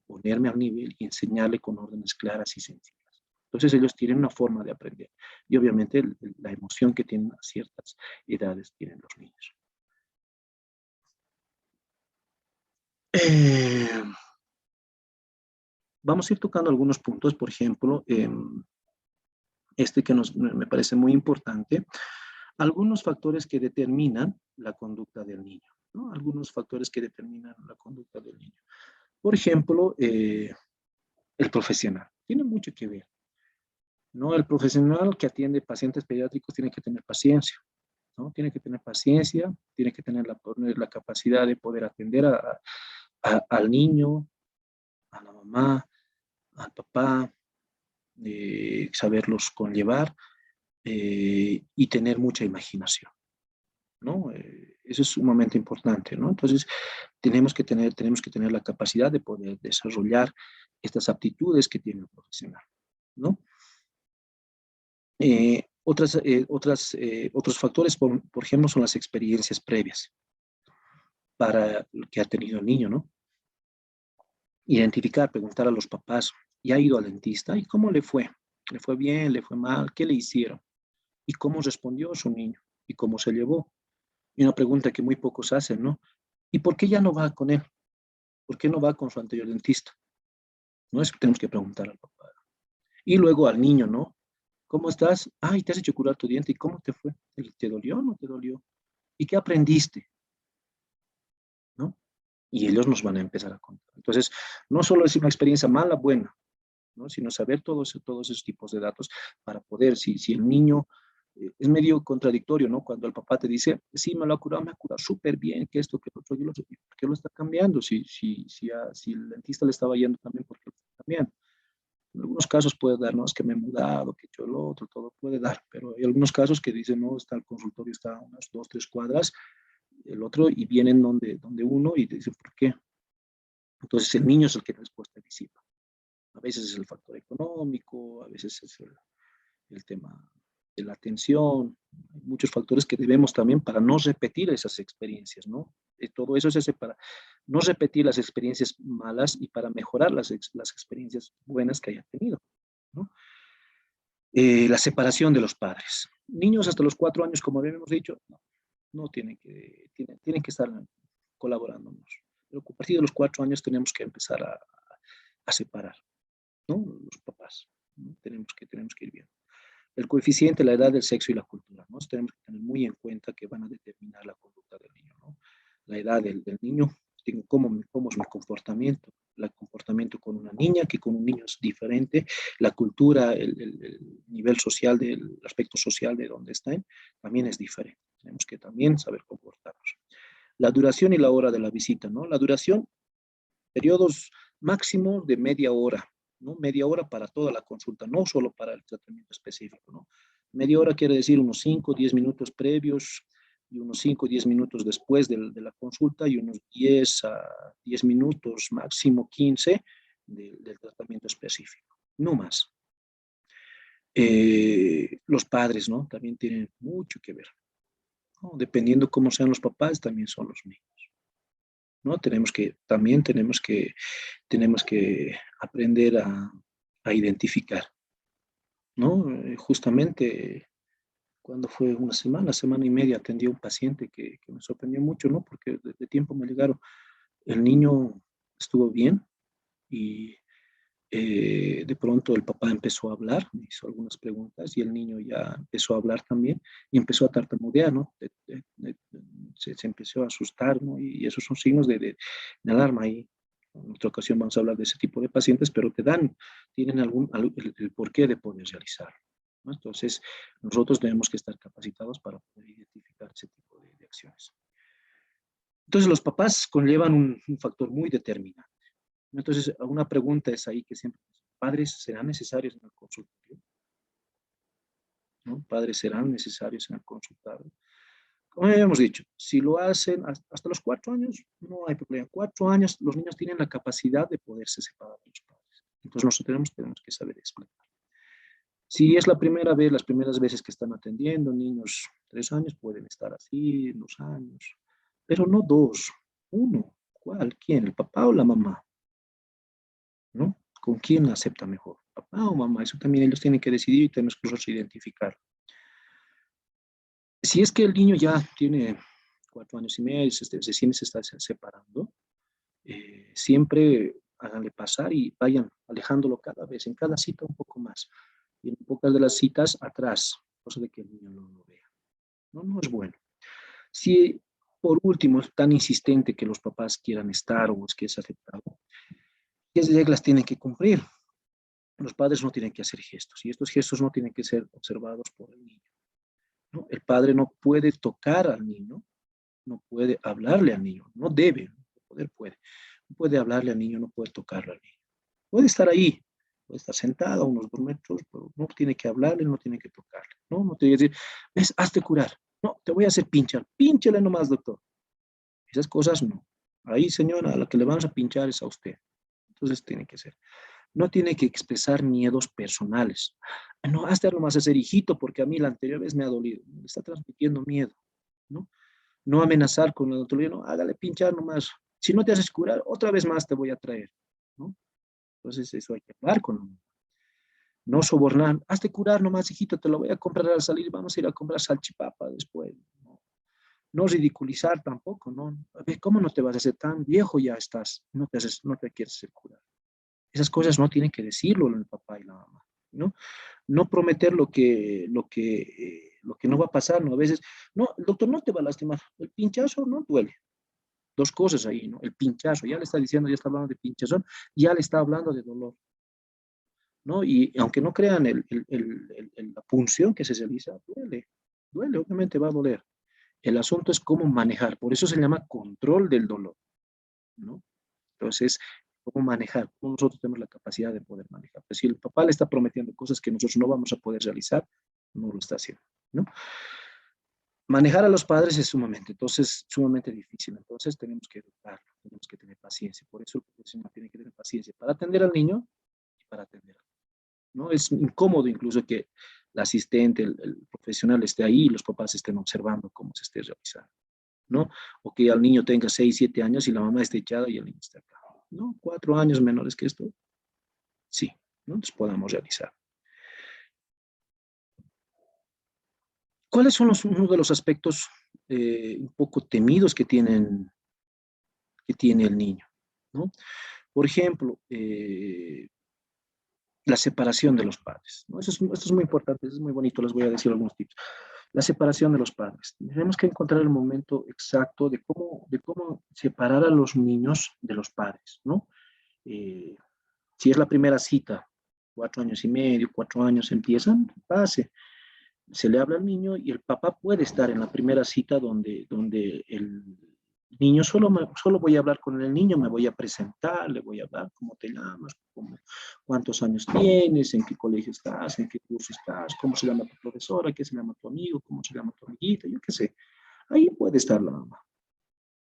ponerme al nivel y enseñarle con órdenes claras y sencillas. Entonces ellos tienen una forma de aprender y obviamente la emoción que tienen a ciertas edades tienen los niños. Eh, Vamos a ir tocando algunos puntos, por ejemplo, este que me parece muy importante, algunos factores que determinan la conducta del niño. ¿no? Algunos factores que determinan la conducta del niño. Por ejemplo, el profesional. Tiene mucho que ver, ¿no? El profesional que atiende pacientes pediátricos tiene que tener paciencia, ¿no? Tiene que tener paciencia, tiene que tener la capacidad de poder atender al niño, a la mamá, al papá, saberlos conllevar y tener mucha imaginación, ¿no? Eso es sumamente importante, ¿no? Entonces, tenemos que tener la capacidad de poder desarrollar estas aptitudes que tiene el profesional, ¿no? Otros factores, por ejemplo, son las experiencias previas para lo que ha tenido el niño, ¿no? Identificar, preguntar a los papás, ¿ya ha ido al dentista? ¿Y cómo le fue? ¿Le fue bien? ¿Le fue mal? ¿Qué le hicieron? ¿Y cómo respondió su niño? ¿Y cómo se llevó? Y una pregunta que muy pocos hacen, ¿no? ¿Y por qué ya no va con él? ¿Por qué no va con su anterior dentista? No es que tenemos que preguntar al papá. Y luego al niño, ¿no? ¿Cómo estás? Ay, te has hecho curar tu diente. ¿Y cómo te fue? ¿Te dolió o no te dolió? ¿Y qué aprendiste? ¿No? Y ellos nos van a empezar a contar. Entonces, no solo es una experiencia mala, buena, ¿no? Sino saber todos esos tipos de datos para poder, si el niño es medio contradictorio, ¿no? Cuando el papá te dice, sí, me ha curado súper bien, que esto, que lo otro, ¿por qué lo está cambiando? Si el dentista le estaba yendo también, ¿por qué lo está cambiando? En algunos casos puede dar, no, es que me he mudado, que he hecho lo otro, todo puede dar, pero hay algunos casos que dicen, no, está el consultorio, está a unas 2, 3 cuadras, el otro, y vienen donde uno y te dicen, ¿por qué? Entonces el niño es el que después te visita. A veces es el factor económico, a veces es el tema de la atención, hay muchos factores que debemos también para no repetir esas experiencias, ¿no? Todo eso es ese para no repetir las experiencias malas y para mejorar las experiencias buenas que haya tenido, ¿no? La separación de los padres. Niños hasta los 4 años, como habíamos dicho, no tienen que estar colaborándonos. Pero a partir de los 4 años tenemos que empezar a separar, ¿no? Los papás, ¿no? Tenemos que ir viendo. El coeficiente, la edad, el sexo y la cultura, ¿no? Tenemos que tener muy en cuenta que van a determinar la conducta del niño, ¿no? La edad del niño, cómo es mi comportamiento. El comportamiento con una niña, que con un niño es diferente. La cultura, el nivel social, el aspecto social de donde están, también es diferente. Tenemos que también saber comportarnos. La duración y la hora de la visita, ¿no? La duración, periodos máximos de media hora, ¿no? Media hora para toda la consulta, no solo para el tratamiento específico, ¿no? Media hora quiere decir unos 5, 10 minutos previos y unos 5, 10 minutos después de la consulta y unos 10 a 10 minutos, máximo 15 del tratamiento específico, no más. Los padres, ¿no? También tienen mucho que ver, ¿no? Dependiendo cómo sean los papás, también son los niños, ¿no? Tenemos que aprender a identificar, ¿no? Justamente cuando fue una semana y media, atendí a un paciente que me sorprendió mucho, ¿no? Porque de tiempo me llegaron. El niño estuvo bien y de pronto el papá empezó a hablar, me hizo algunas preguntas y el niño ya empezó a hablar también y empezó a tartamudear, ¿no? Se empezó a asustar, ¿no? Y esos son signos de alarma. Y en otra ocasión vamos a hablar de ese tipo de pacientes, pero tienen el porqué de poder realizar, ¿no? Entonces, nosotros tenemos que estar capacitados para poder identificar ese tipo de acciones. Entonces, los papás conllevan un factor muy determinante. Entonces, una pregunta es ahí que siempre, ¿padres serán necesarios en el consultorio? ¿No? ¿Padres serán necesarios en el consultorio? Como ya habíamos dicho, si lo hacen hasta los 4 años, no hay problema. 4 años, los niños tienen la capacidad de poderse separar de los padres. Entonces, nosotros tenemos que saber explicar. Si es la primera vez, las primeras veces que están atendiendo, niños 3 años pueden estar así, 2 años, pero no 2, 1. ¿Cuál? ¿Quién? ¿El papá o la mamá? ¿No? ¿Con quién acepta mejor? ¿Papá o mamá? Eso también ellos tienen que decidir y tenemos que nosotros identificar. Si es que el niño ya tiene 4 años y medio, recién se está separando, siempre háganle pasar y vayan alejándolo cada vez, en cada cita un poco más. Y en pocas de las citas atrás, cosa de que el niño no lo vea. No, no es bueno. Si Por último, es tan insistente que los papás quieran estar o es que es aceptado, ¿qué reglas tienen que cumplir? Los padres no tienen que hacer gestos y estos gestos no tienen que ser observados por el niño, ¿no? El padre no puede tocar al niño, no puede hablarle al niño, no debe, el poder puede. No puede hablarle al niño, no puede tocarle al niño. Puede estar ahí, puede estar sentado a unos 2 metros, pero no tiene que hablarle, no tiene que tocarle, ¿no? No tiene que decir, ves, hazte curar. No, te voy a hacer pinchar. Pínchale nomás, doctor. Esas cosas no. Ahí, señora, a la que le vamos a pinchar es a usted. Entonces tiene que ser. No tiene que expresar miedos personales. No, hazte nomás hacer hijito, porque a mí la anterior vez me ha dolido. Me está transmitiendo miedo, ¿no? No amenazar con el otro, no, hágale pinchar nomás. Si no te haces curar, otra vez más te voy a traer, ¿no? Entonces eso hay que hablar con uno. No sobornar, hazte curar nomás, hijito, te lo voy a comprar al salir, vamos a ir a comprar salchipapa después. No, no ridiculizar tampoco, ¿no? A ver, ¿cómo no te vas a hacer tan viejo ya estás? No te quieres hacer curar. Esas cosas no tienen que decirlo el papá y la mamá, ¿no? No prometer lo que no va a pasar, ¿no? A veces, no, el doctor no te va a lastimar, el pinchazo no duele. Dos cosas ahí, ¿no? El pinchazo, ya le está diciendo, ya está hablando de pinchazón, ya le está hablando de dolor, ¿no? Y aunque no crean la punción que se realiza, duele, obviamente va a doler. El asunto es cómo manejar, por eso se llama control del dolor, ¿no? Entonces, cómo manejar, cómo nosotros tenemos la capacidad de poder manejar. Pues si el papá le está prometiendo cosas que nosotros no vamos a poder realizar, no lo está haciendo, ¿no? Manejar a los padres es sumamente difícil, entonces tenemos que educarlo, tenemos que tener paciencia, por eso el profesional tiene que tener paciencia para atender al niño y para atender, ¿no? Es incómodo incluso que el asistente, el profesional esté ahí y los papás estén observando cómo se esté realizando, ¿no? O que al niño tenga 6, 7 años y la mamá esté echada y el niño esté acá, ¿no? 4 años menores que esto, sí, ¿no? Entonces podamos realizar. ¿Cuáles son uno de los aspectos un poco temidos que tiene el niño, ¿no? Por ejemplo, la separación de los padres, ¿no? Esto es muy importante, es muy bonito, les voy a decir algunos tips. La separación de los padres. Tenemos que encontrar el momento exacto de cómo separar a los niños de los padres, ¿no? Eh, si es la primera cita, 4 años y medio, 4 años empiezan, pase. Se le habla al niño y el papá puede estar en la primera cita donde el niño, solo voy a hablar con el niño, me voy a presentar, le voy a hablar cómo te llamas, cuántos años tienes, en qué colegio estás, en qué curso estás, cómo se llama tu profesora, qué se llama tu amigo, cómo se llama tu amiguita, yo qué sé. Ahí puede estar la mamá,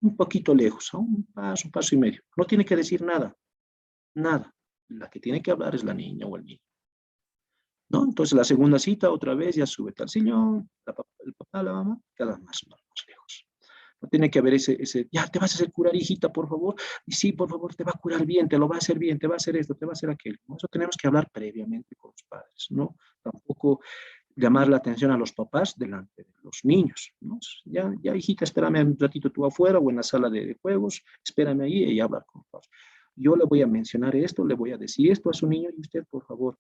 un poquito lejos, a un paso y medio. No tiene que decir nada, nada. La que tiene que hablar es la niña o el niño, ¿no? Entonces la segunda cita, otra vez, ya sube al sillón, el papá, la mamá, cada vez más lejos. No tiene que haber ya te vas a hacer curar, hijita, por favor. Y sí, por favor, te va a curar bien, te lo va a hacer bien, te va a hacer esto, te va a hacer aquello. ¿No? Eso tenemos que hablar previamente con los padres, ¿no? Tampoco llamar la atención a los papás delante de los niños, ¿no? Ya, hijita, espérame un ratito tú afuera o en la sala de juegos, espérame ahí y hablar con los padres. Yo le voy a mencionar esto, le voy a decir esto a su niño y usted, por favor,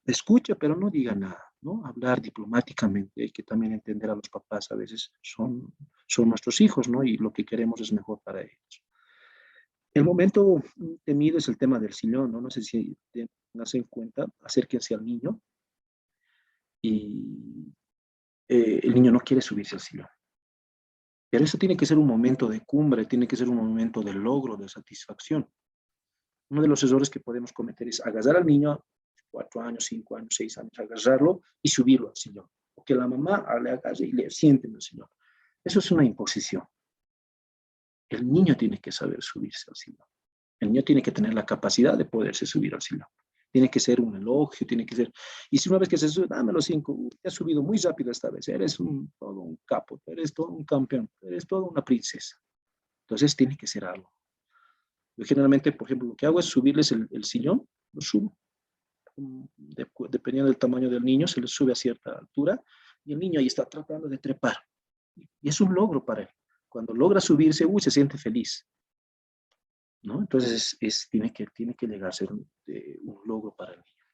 escuche, pero no diga nada, ¿no? Hablar diplomáticamente, hay que también entender a los papás, a veces son nuestros hijos, ¿no? Y lo que queremos es mejor para ellos. El momento temido es el tema del sillón, ¿no? No sé si tengas en cuenta, acérquense al niño y el niño no quiere subirse al sillón. Pero eso tiene que ser un momento de cumbre, tiene que ser un momento de logro, de satisfacción. Uno de los errores que podemos cometer es agarrar al niño 4 años, 5 años, 6 años, agarrarlo y subirlo al sillón. O que la mamá le agarre y le siente en el sillón. Eso es una imposición. El niño tiene que saber subirse al sillón. El niño tiene que tener la capacidad de poderse subir al sillón. Tiene que ser un elogio, tiene que ser... Y si una vez que se sube, dame los 5, te has subido muy rápido esta vez, eres todo un capo, eres todo un campeón, eres toda una princesa. Entonces tiene que ser algo. Yo generalmente, por ejemplo, lo que hago es subirles el sillón, lo subo. Dependiendo del tamaño del niño, se le sube a cierta altura y el niño ahí está tratando de trepar. Y es un logro para él. Cuando logra subirse, se siente feliz, ¿no? Entonces tiene que llegar a ser un logro para el niño.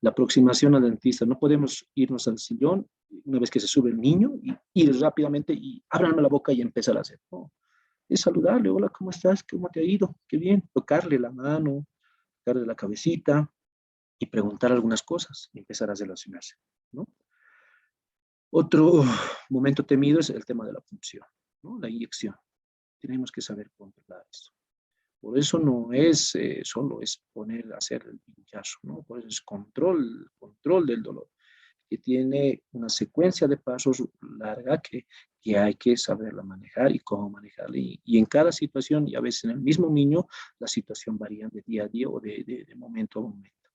La aproximación al dentista, no podemos irnos al sillón una vez que se sube el niño y ir rápidamente y ábranme la boca y empezar a hacer. No, es saludarle, hola, ¿cómo estás? ¿Cómo te ha ido? Qué bien, tocarle la mano, tocarle la cabecita y preguntar algunas cosas y empezar a relacionarse, ¿no? Otro momento temido es el tema de la punción, ¿no? La inyección. Tenemos que saber controlar esto. Por eso no es solo es poner, hacer el pinchazo, ¿no? Por eso es control del dolor, que tiene una secuencia de pasos larga que hay que saberla manejar y cómo manejarla. Y en cada situación, y a veces en el mismo niño, la situación varía de día a día o de momento a momento.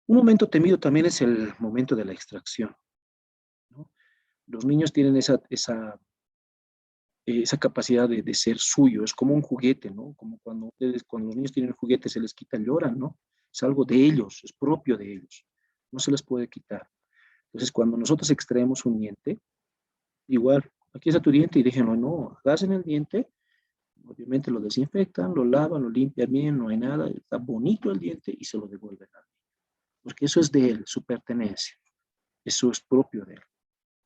Un momento temido también es el momento de la extracción, ¿no? Los niños tienen esa capacidad de ser suyo, es como un juguete, ¿no? Como cuando los niños tienen juguetes, se les quita, lloran, ¿no? Es algo de ellos, es propio de ellos, no se les puede quitar. Entonces, cuando nosotros extraemos un diente, igual, aquí está tu diente y déjenlo, no, hacen el diente, obviamente lo desinfectan, lo lavan, lo limpian bien, no hay nada, está bonito el diente y se lo devuelven al niño, porque eso es de él, su pertenencia, eso es propio de él,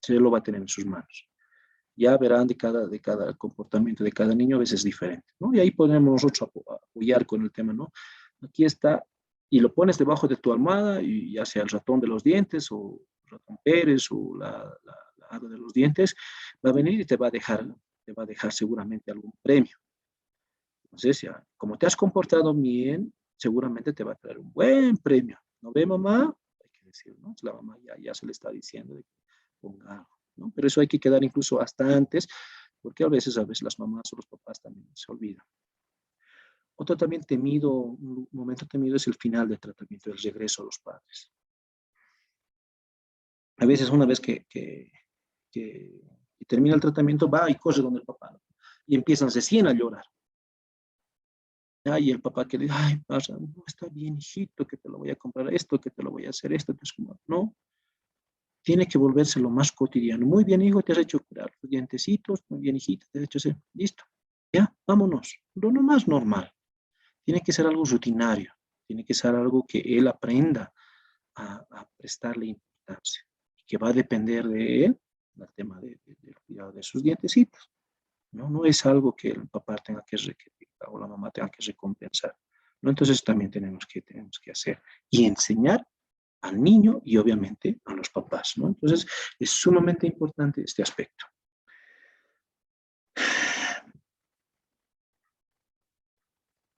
se lo va a tener en sus manos. Ya verán de cada comportamiento de cada niño a veces es diferente, ¿no? Y ahí podemos nosotros apoyar con el tema, ¿no? Aquí está, y lo pones debajo de tu almohada, y ya sea el ratón de los dientes, o el ratón Pérez, o la hada de los dientes, va a venir y te va a dejar seguramente algún premio. Entonces, ya, como te has comportado bien, seguramente te va a traer un buen premio. ¿No ve, mamá? Hay que decir, ¿no? La mamá ya se le está diciendo de que ponga algo, ¿no? Pero eso hay que quedar incluso hasta antes, porque a veces las mamás o los papás también se olvidan. Otro también temido, un momento temido es el final del tratamiento, el regreso a los padres. A veces una vez que termina el tratamiento, va y corre donde el papá, ¿no? Y empiezan recién a llorar. Y el papá que le dice, ay, pasa, no, está bien, hijito, que te lo voy a comprar esto, que te lo voy a hacer esto. Entonces, como, no, tiene que volverse lo más cotidiano. Muy bien, hijo, te has hecho curar los dientecitos, muy bien, hijita, te has hecho hacer, listo, ya, vámonos. Lo más normal. Tiene que ser algo rutinario, tiene que ser algo que él aprenda a prestarle importancia, y que va a depender de él, el tema del cuidado de sus dientecitos. ¿No? No es algo que el papá tenga que o la mamá tenga que recompensar, ¿no? Entonces también tenemos que hacer y enseñar al niño y obviamente a los papás, ¿no? Entonces es sumamente importante este aspecto.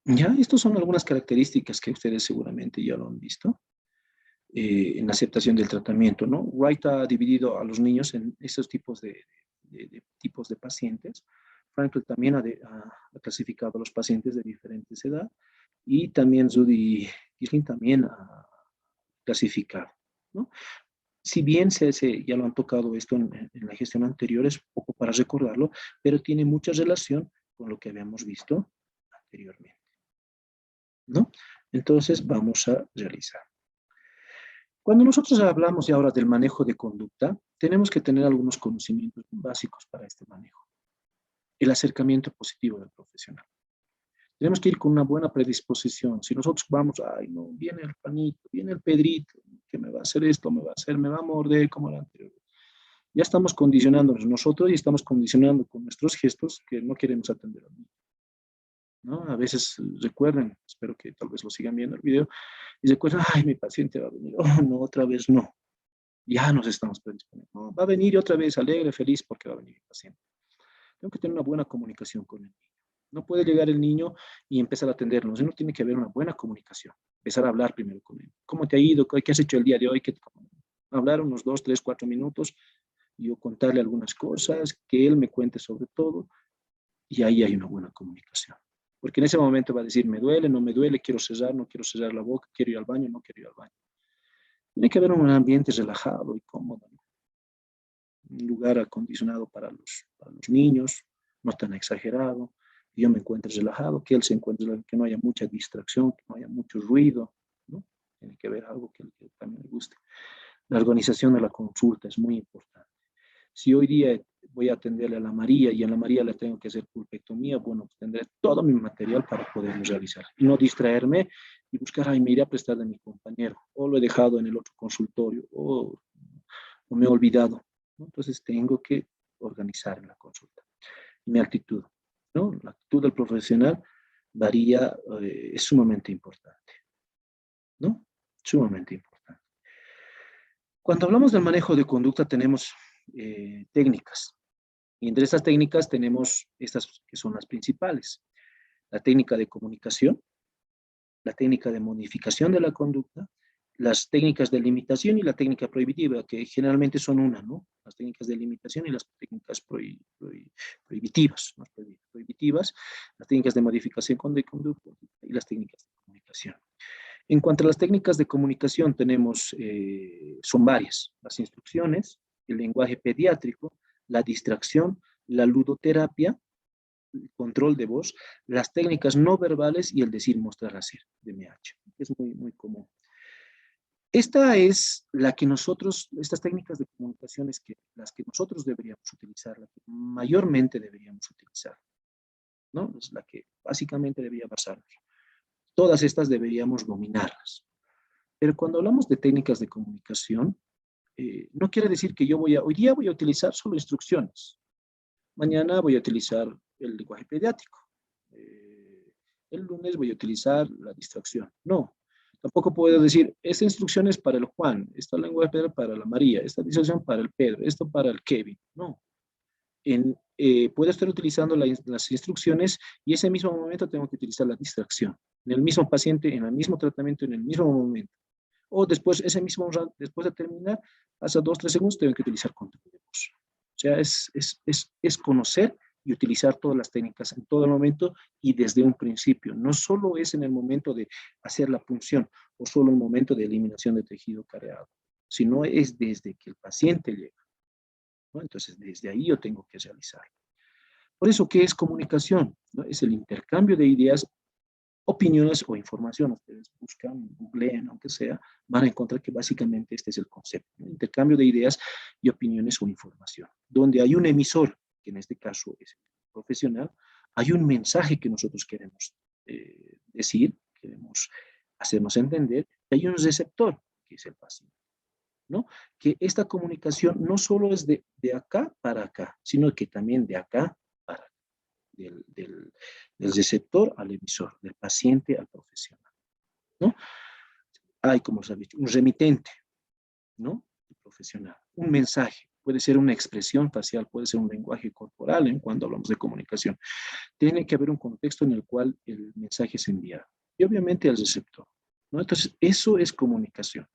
Ya, estas son algunas características que ustedes seguramente ya lo han visto en la aceptación del tratamiento, ¿no? Wright ha dividido a los niños en esos tipos de tipos de pacientes. Frankl también ha clasificado a los pacientes de diferentes edades, y también Judy Gisling también ha clasificado, ¿no? Si bien ya lo han tocado esto en la gestión anterior, es poco para recordarlo, pero tiene mucha relación con lo que habíamos visto anteriormente, ¿no? Entonces vamos a realizar. Cuando nosotros hablamos ya ahora del manejo de conducta, tenemos que tener algunos conocimientos básicos para este manejo. El acercamiento positivo del profesional. Tenemos que ir con una buena predisposición. Si nosotros vamos, ay, no, viene el panito, viene el Pedrito, que me va a hacer esto, me va a hacer, me va a morder como el anterior. Ya estamos condicionándonos nosotros y estamos condicionando con nuestros gestos que no queremos atender al niño, ¿no? A veces recuerden, espero que tal vez lo sigan viendo el video, y recuerdan, ay, mi paciente va a venir, oh, no, otra vez no. Ya nos estamos predisponiendo. No, va a venir otra vez alegre, feliz, porque va a venir el paciente. Tengo que tener una buena comunicación con el niño. No puede llegar el niño y empezar a atendernos. Sino tiene que haber una buena comunicación. Empezar a hablar primero con él. ¿Cómo te ha ido? ¿Qué has hecho el día de hoy? Hablar unos 2, 3, 4 minutos. Yo contarle algunas cosas, que él me cuente sobre todo. Y ahí hay una buena comunicación. Porque en ese momento va a decir, me duele, no me duele, quiero cerrar, no quiero cerrar la boca, quiero ir al baño, no quiero ir al baño. Tiene que haber un ambiente relajado y cómodo, ¿no? Un lugar acondicionado para los niños, no tan exagerado, que yo me encuentre relajado, que él se encuentre relajado, que no haya mucha distracción, que no haya mucho ruido, ¿no? Tiene que haber algo que también le guste. La organización de la consulta es muy importante. Si hoy día voy a atenderle a la María y a la María le tengo que hacer pulpectomía, bueno, pues tendré todo mi material para poderlo realizar. Y no distraerme y buscar, ay, me iré a prestar de mi compañero, o lo he dejado en el otro consultorio, o me he olvidado, ¿no? Entonces tengo que organizar en la consulta. Y mi actitud, ¿no? La actitud del profesional varía, es sumamente importante, ¿no? Sumamente importante. Cuando hablamos del manejo de conducta tenemos técnicas, y entre estas técnicas tenemos estas que son las principales. La técnica de comunicación, la técnica de modificación de la conducta, las técnicas de limitación y la técnica prohibitiva, que generalmente son una, ¿no? Las técnicas de limitación y las técnicas prohibitivas, ¿no? Prohibitivas, las técnicas de modificación de conducta y las técnicas de comunicación. En cuanto a las técnicas de comunicación, tenemos, son varias, las instrucciones, el lenguaje pediátrico, la distracción, la ludoterapia, el control de voz, las técnicas no verbales y el decir, mostrar, hacer, DMH. Es muy, muy común. Esta es la que nosotros, estas técnicas de comunicación es que las que nosotros deberíamos utilizar, la que mayormente deberíamos utilizar, ¿no? Es la que básicamente debería pasarnos. Todas estas deberíamos dominarlas. Pero cuando hablamos de técnicas de comunicación, no quiere decir que hoy día voy a utilizar solo instrucciones. Mañana voy a utilizar el lenguaje pediátrico. El lunes voy a utilizar la distracción. No. Tampoco puedo decir, esta instrucción es para el Juan, esta lenguaje pediátrica para la María, esta distracción para el Pedro, esto para el Kevin. No. Puedo estar utilizando las instrucciones y ese mismo momento tengo que utilizar la distracción. En el mismo paciente, en el mismo tratamiento, en el mismo momento. O después, después de terminar, hasta 2-3 segundos, tengo que utilizar control de voz. O sea, es conocer y utilizar todas las técnicas en todo el momento y desde un principio. No solo es en el momento de hacer la punción o solo en el momento de eliminación de tejido carreado, sino es desde que el paciente llega, ¿no? Entonces, desde ahí yo tengo que realizar. Por eso, ¿qué es comunicación? ¿No? Es el intercambio de ideas, opiniones o información. Ustedes buscan, googleen, aunque sea, van a encontrar que básicamente este es el concepto, ¿no? Intercambio de ideas y opiniones o información. Donde hay un emisor, que en este caso es el profesional, hay un mensaje que nosotros queremos decir, queremos hacernos entender, y hay un receptor, que es el paciente, ¿no? Que esta comunicación no solo es de acá para acá, sino que también de acá para acá. Del receptor al emisor, del paciente al profesional, ¿no? Hay, como se ha dicho, un remitente, ¿no? El profesional. Un mensaje, puede ser una expresión facial, puede ser un lenguaje corporal, ¿eh? Cuando hablamos de comunicación. Tiene que haber un contexto en el cual el mensaje es enviado. Y obviamente el receptor, ¿no? Entonces, eso es comunicación.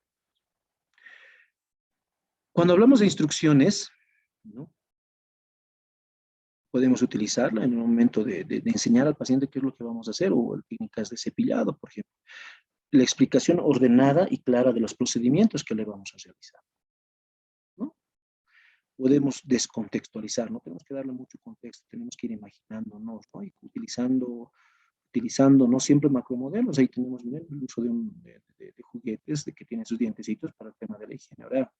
Cuando hablamos de instrucciones, ¿no? Podemos utilizarla en el momento de enseñar al paciente qué es lo que vamos a hacer, o técnicas de cepillado, por ejemplo. La explicación ordenada y clara de los procedimientos que le vamos a realizar, ¿no? Podemos descontextualizar, no tenemos que darle mucho contexto, tenemos que ir imaginándonos, ¿no? Y utilizando no siempre macromodelos, ahí tenemos bien, el uso de juguetes de que tienen sus dientecitos para el tema de la higiene oral,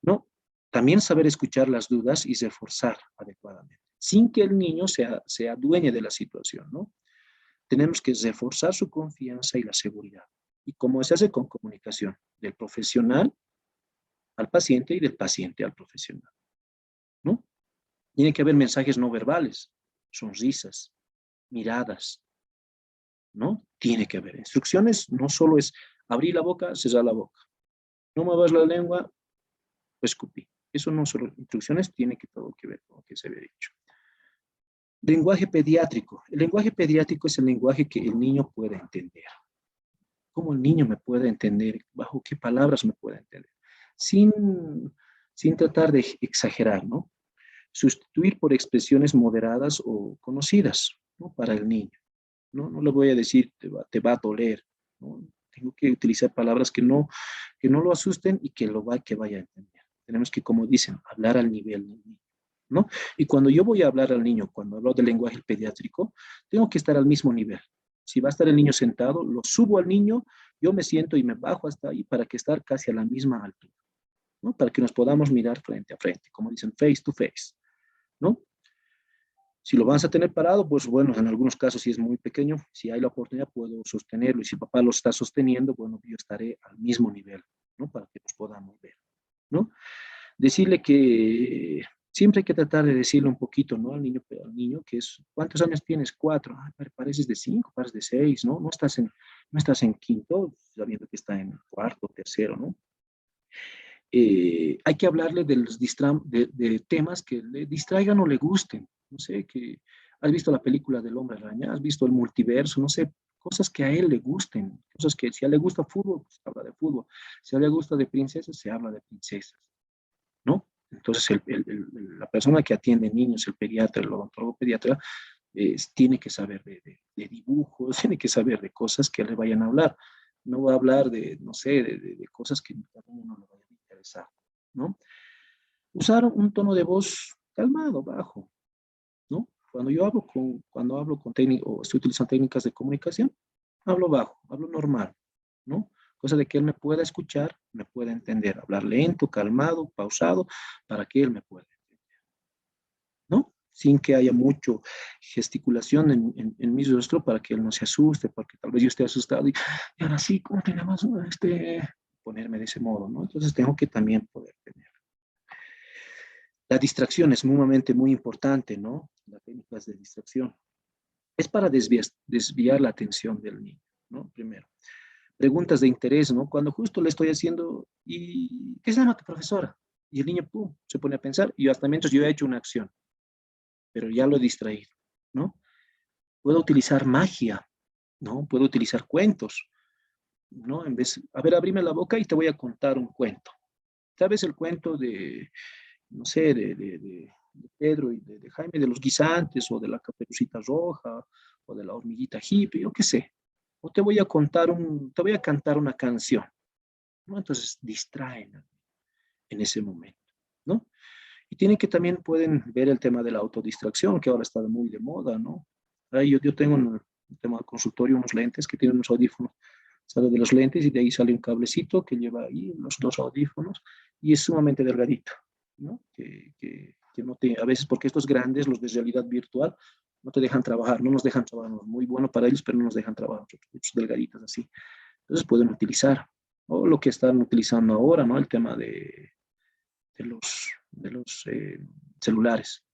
¿no? También saber escuchar las dudas y reforzar adecuadamente, sin que el niño sea dueño de la situación, ¿no? Tenemos que reforzar su confianza y la seguridad. ¿Y cómo se hace? Con comunicación del profesional al paciente y del paciente al profesional, ¿no? Tiene que haber mensajes no verbales, sonrisas, miradas, ¿no? Tiene que haber instrucciones, no solo es abrir la boca, cerrar la boca. No muevas la lengua, escupí. Eso no solo instrucciones, tiene que todo que ver con lo que se había dicho. Lenguaje pediátrico. El lenguaje pediátrico es el lenguaje que el niño puede entender. ¿Cómo el niño me puede entender? ¿Bajo qué palabras me puede entender? Sin tratar de exagerar, ¿no? Sustituir por expresiones moderadas o conocidas, ¿no? Para el niño. No le voy a decir, te va a doler, ¿no? Tengo que utilizar palabras que no lo asusten y que vaya a entender. Tenemos que, como dicen, hablar al nivel del niño, ¿no? Y cuando yo voy a hablar al niño, cuando hablo del lenguaje pediátrico, tengo que estar al mismo nivel. Si va a estar el niño sentado, lo subo al niño, yo me siento y me bajo hasta ahí para que estar casi a la misma altura, ¿no? Para que nos podamos mirar frente a frente, como dicen, face to face, ¿no? Si lo vas a tener parado, pues bueno, en algunos casos si es muy pequeño, si hay la oportunidad puedo sostenerlo y si papá lo está sosteniendo, bueno, yo estaré al mismo nivel, ¿no? Para que nos podamos ver, ¿no? Decirle que siempre hay que tratar de decirle un poquito, ¿no? Al niño que es, ¿cuántos años tienes? 4. Ay, pareces de 5, pareces de 6, ¿no? No estás en quinto, sabiendo que está en cuarto, tercero, ¿no? Hay que hablarle de temas que le distraigan o le gusten. No sé, que has visto la película del Hombre Araña, has visto el multiverso, no sé, cosas que a él le gusten, cosas que si a él le gusta fútbol, pues habla de fútbol. Si a él le gusta de princesas, se habla de princesas, ¿no? Entonces, la persona que atiende niños, el pediatra, el odontólogo pediatra, tiene que saber de dibujos, tiene que saber de cosas que le vayan a hablar. No va a hablar de, no sé, de cosas que a uno no le vayan a interesar, ¿no? Usar un tono de voz calmado, bajo, ¿no? Cuando hablo con técnico o estoy utilizando técnicas de comunicación, hablo bajo, hablo normal, ¿no? Cosa de que él me pueda escuchar, me pueda entender, hablar lento, calmado, pausado, para que él me pueda entender, ¿no? Sin que haya mucho gesticulación en mi rostro para que él no se asuste, porque tal vez yo esté asustado y ahora sí, ¿cómo tenemos ponerme de ese modo, ¿no? Entonces tengo que también poder tener. La distracción es sumamente muy importante, ¿no? Las técnicas de distracción. Es para desviar la atención del niño, ¿no? Primero. Preguntas de interés, ¿no? Cuando justo le estoy haciendo, ¿y qué se llama tu profesora? Y el niño, pum, se pone a pensar, y hasta mientras yo he hecho una acción, pero ya lo he distraído, ¿no? Puedo utilizar magia, ¿no? Puedo utilizar cuentos, ¿no? En vez, a ver, abrime la boca y te voy a contar un cuento. ¿Sabes el cuento de, no sé, de Pedro y de Jaime, de los guisantes, o de la Caperucita Roja, o de la hormiguita hippie, yo qué sé? O te voy a cantar una canción, ¿no? Entonces distraen en ese momento, ¿no? Y pueden ver el tema de la autodistracción, que ahora está muy de moda, ¿no? Ahí yo tengo en el tema del consultorio unos lentes que tienen unos audífonos, sale de los lentes y de ahí sale un cablecito que lleva ahí los dos audífonos y es sumamente delgadito, ¿no? Que no te, a veces porque estos grandes, los de realidad virtual, no te dejan trabajar, no nos dejan trabajar, muy bueno para ellos, pero no nos dejan trabajar, estos delgaditos así. Entonces pueden utilizar, o lo que están utilizando ahora, ¿no? El tema de los celulares,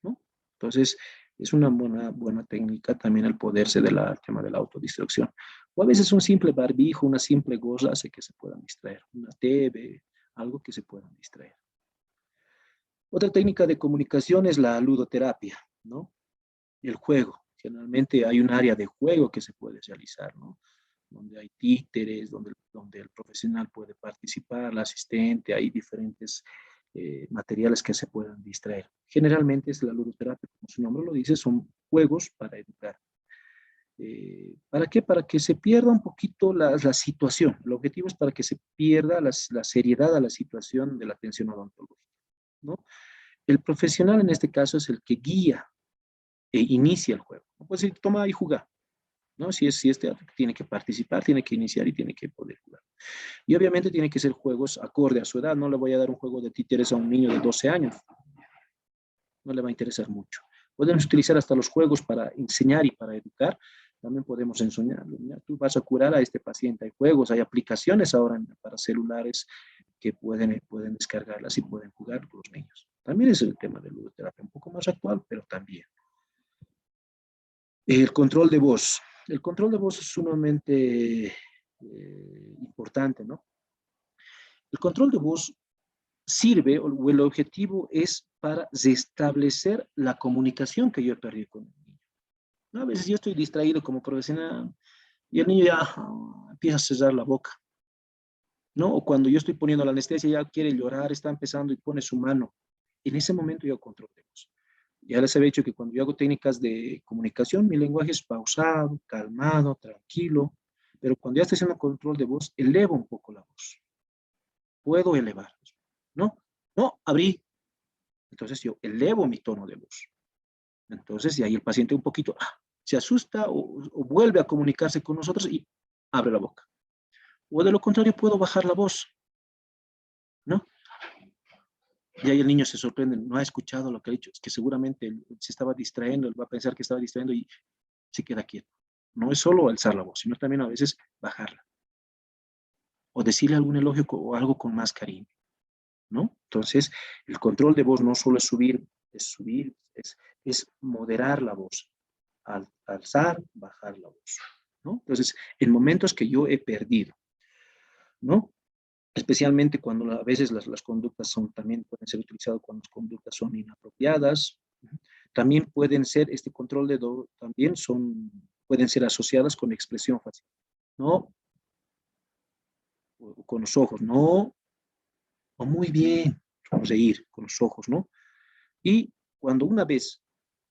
¿no? Entonces, es una buena técnica también el poderse del tema de la autodistracción. O a veces un simple barbijo, una simple gorra hace que se puedan distraer, una TV, algo que se puedan distraer. Otra técnica de comunicación es la ludoterapia, ¿no? El juego. Generalmente hay un área de juego que se puede realizar, ¿no? Donde hay títeres, donde el profesional puede participar, el asistente, hay diferentes materiales que se puedan distraer. Generalmente es la ludoterapia, como su nombre lo dice, son juegos para educar. ¿Para qué? Para que se pierda un poquito la situación. El objetivo es para que se pierda la seriedad a la situación de la atención odontológica, ¿no? El profesional en este caso es el que guía e inicia el juego. No puede decir, toma y juega, ¿no? Si es teatro, tiene que participar, tiene que iniciar y tiene que poder jugar. Y obviamente tiene que ser juegos acorde a su edad. No le voy a dar un juego de títeres a un niño de 12 años. No le va a interesar mucho. Podemos utilizar hasta los juegos para enseñar y para educar. También podemos enseñar. Tú vas a curar a este paciente. Hay juegos, hay aplicaciones ahora para celulares que pueden descargarlas y pueden jugar con los niños. También es el tema de ludoterapia, un poco más actual, pero también. El control de voz. El control de voz es sumamente importante, ¿no? El control de voz sirve, o el objetivo es para restablecer la comunicación que yo he perdido con el niño, ¿no? A veces yo estoy distraído como profesional y el niño ya empieza a cerrar la boca, ¿no? O cuando yo estoy poniendo la anestesia, ya quiere llorar, está empezando y pone su mano. En ese momento yo controlo de voz. Ya les había dicho que cuando yo hago técnicas de comunicación, mi lenguaje es pausado, calmado, tranquilo, pero cuando ya estoy haciendo control de voz, elevo un poco la voz. Puedo elevar, ¿no? No, abrí. Entonces yo elevo mi tono de voz. Entonces, y ahí el paciente un poquito se asusta o vuelve a comunicarse con nosotros y abre la boca. O de lo contrario, puedo bajar la voz, ¿no? Y ahí el niño se sorprende, no ha escuchado lo que ha dicho, es que seguramente él se estaba distrayendo, él va a pensar que estaba distrayendo y se queda quieto. No es solo alzar la voz, sino también a veces bajarla. O decirle algún elogio o algo con más cariño, ¿no? Entonces, el control de voz no solo es subir, es moderar la voz. Alzar, bajar la voz, ¿no? Entonces, en momentos que yo he perdido, ¿no? Especialmente cuando a veces las conductas también pueden ser utilizadas cuando las conductas son inapropiadas. También pueden ser, este control de voz también pueden ser asociadas con expresión facial, ¿no? O con los ojos, ¿no? O muy bien, sonreír con los ojos, ¿no? Y cuando una vez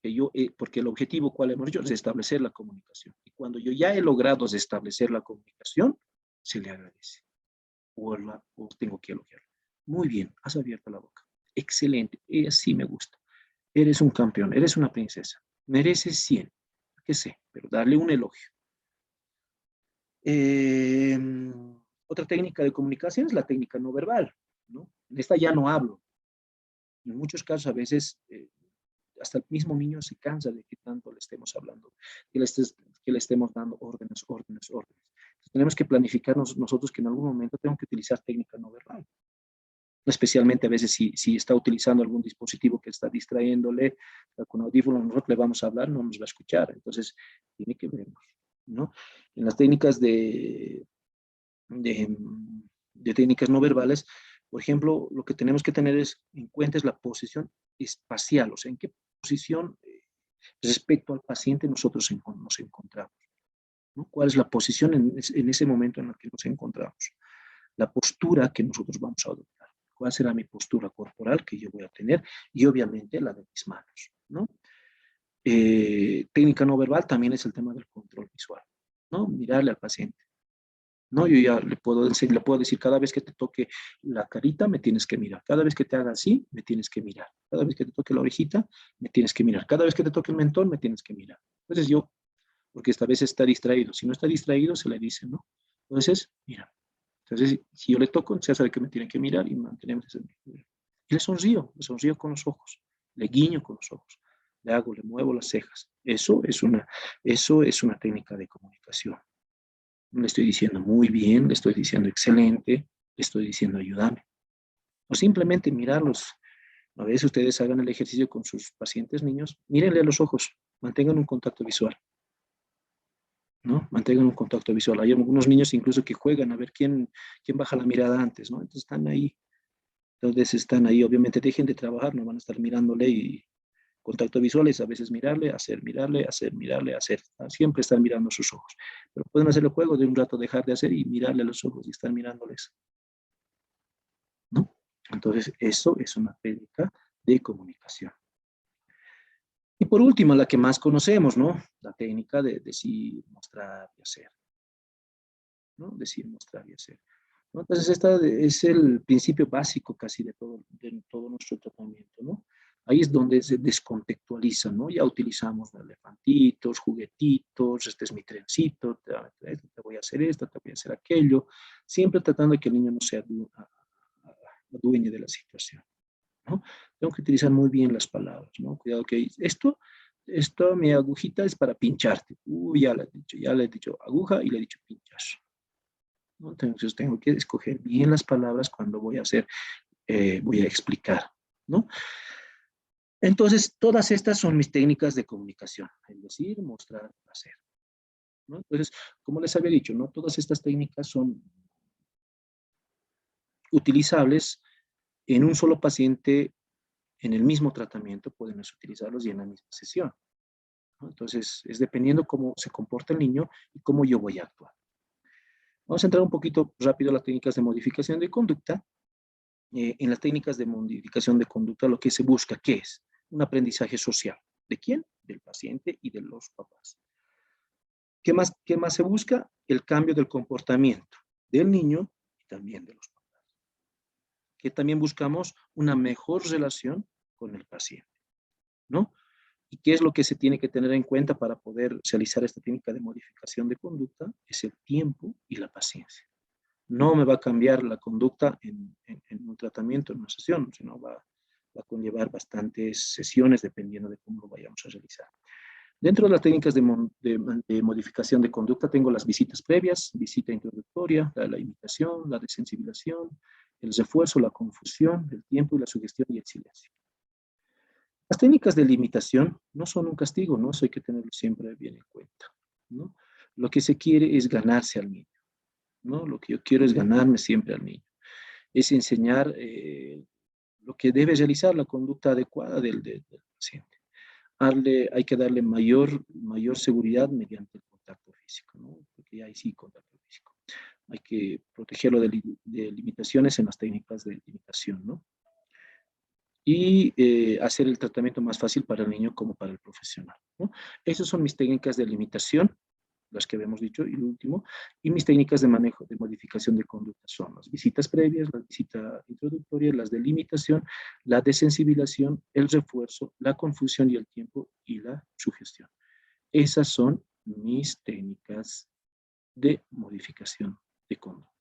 que porque el objetivo, ¿cuál hemos dicho? Es establecer la comunicación. Y cuando yo ya he logrado establecer la comunicación, se le agradece. O tengo que elogiarla. Muy bien, has abierto la boca. Excelente, así me gusta. Eres un campeón, eres una princesa. Mereces 100, qué sé, pero darle un elogio. Eh, Otra técnica de comunicación es la técnica no verbal, ¿no? En esta ya no hablo. En muchos casos, a veces, hasta el mismo niño se cansa de que tanto le estemos hablando, que le estemos dando órdenes, órdenes, órdenes. Entonces, tenemos que planificarnos nosotros que en algún momento tengo que utilizar técnica no verbal. Especialmente a veces si está utilizando algún dispositivo que está distrayéndole, con audífonos nosotros le vamos a hablar, no nos va a escuchar. Entonces, tiene que vernos, ¿no? En las técnicas de, de técnicas no verbales, por ejemplo, lo que tenemos que tener en cuenta es la posición espacial, o sea, en qué posición respecto al paciente nosotros nos encontramos, ¿no? ¿Cuál es la posición en ese momento en el que nos encontramos? La postura que nosotros vamos a adoptar. ¿Cuál será mi postura corporal que yo voy a tener? Y obviamente la de mis manos, ¿no? Técnica no verbal también es el tema del control visual, ¿no? Mirarle al paciente. No, yo ya le puedo decir, cada vez que te toque la carita, me tienes que mirar. Cada vez que te haga así, me tienes que mirar. Cada vez que te toque la orejita, me tienes que mirar. Cada vez que te toque el mentón, me tienes que mirar. Entonces porque esta vez está distraído. Si no está distraído, se le dice, ¿no? Entonces, mira. Entonces, si yo le toco, ya sabe que me tiene que mirar y mantenemos ese nivel. Y le sonrío con los ojos, le guiño con los ojos, le muevo las cejas. Eso es una técnica de comunicación. No le estoy diciendo muy bien, le estoy diciendo excelente, le estoy diciendo ayúdame. O simplemente mirarlos. A veces ustedes hagan el ejercicio con sus pacientes niños, mírenle a los ojos, mantengan un contacto visual, ¿no? Mantengan un contacto visual. Hay algunos niños incluso que juegan a ver quién baja la mirada antes, ¿no? Entonces están ahí, obviamente dejen de trabajar, no van a estar mirándole y contacto visual es a veces mirarle, hacer, mirarle, hacer. Siempre están mirando sus ojos. Pero pueden hacer el juego de un rato dejar de hacer y mirarle a los ojos y estar mirándoles, ¿no? Entonces, eso es una técnica de comunicación. Y por último, la que más conocemos, ¿no? La técnica de decir, mostrar y hacer, ¿no? Decir, mostrar y hacer, ¿no? Entonces, esta es el principio básico casi de todo nuestro tratamiento, ¿no? Ahí es donde se descontextualiza, ¿no? Ya utilizamos elefantitos, juguetitos, este es mi trencito, te voy a hacer esto, te voy a hacer aquello, siempre tratando de que el niño no sea dueño de la situación, ¿no? Tengo que utilizar muy bien las palabras, ¿no? Cuidado que mi agujita es para pincharte. Ya le he dicho aguja y le he dicho pinchar, ¿no? Entonces tengo que escoger bien las palabras cuando voy a explicar, ¿no? Entonces, todas estas son mis técnicas de comunicación, es decir, mostrar, hacer, ¿no? Entonces, como les había dicho, no todas estas técnicas son utilizables en un solo paciente en el mismo tratamiento, podemos utilizarlos y en la misma sesión, ¿no? Entonces, es dependiendo cómo se comporta el niño y cómo yo voy a actuar. Vamos a entrar un poquito rápido a las técnicas de modificación de conducta. En las técnicas de modificación de conducta, lo que se busca, ¿qué es? Un aprendizaje social. ¿De quién? Del paciente y de los papás. ¿Qué más se busca? El cambio del comportamiento del niño y también de los papás. Que también buscamos una mejor relación con el paciente, ¿no? ¿Y qué es lo que se tiene que tener en cuenta para poder realizar esta técnica de modificación de conducta? Es el tiempo y la paciencia. No me va a cambiar la conducta en un tratamiento, en una sesión, sino va a conllevar bastantes sesiones dependiendo de cómo lo vayamos a realizar. Dentro de las técnicas de modificación de conducta tengo las visitas previas, visita introductoria, la imitación, la desensibilización, el refuerzo, la confusión, el tiempo y la sugestión y el silencio. Las técnicas de limitación no son un castigo, ¿no? Eso hay que tenerlo siempre bien en cuenta, ¿no? Lo que se quiere es ganarse al niño, ¿no? Lo que yo quiero es ganarme siempre al niño. Es enseñar lo que debe realizar, la conducta adecuada del paciente. Hay que darle mayor seguridad mediante el contacto físico, ¿no? Porque ahí sí contacto físico. Hay que protegerlo de limitaciones en las técnicas de limitación, ¿no? Y hacer el tratamiento más fácil para el niño como para el profesional, ¿no? Esas son mis técnicas de limitación, las que habíamos dicho, y lo último, y mis técnicas de manejo, de modificación de conducta son las visitas previas, la visita introductoria, las de limitación, la desensibilización, el refuerzo, la confusión y el tiempo, y la sugestión. Esas son mis técnicas de modificación de conducta.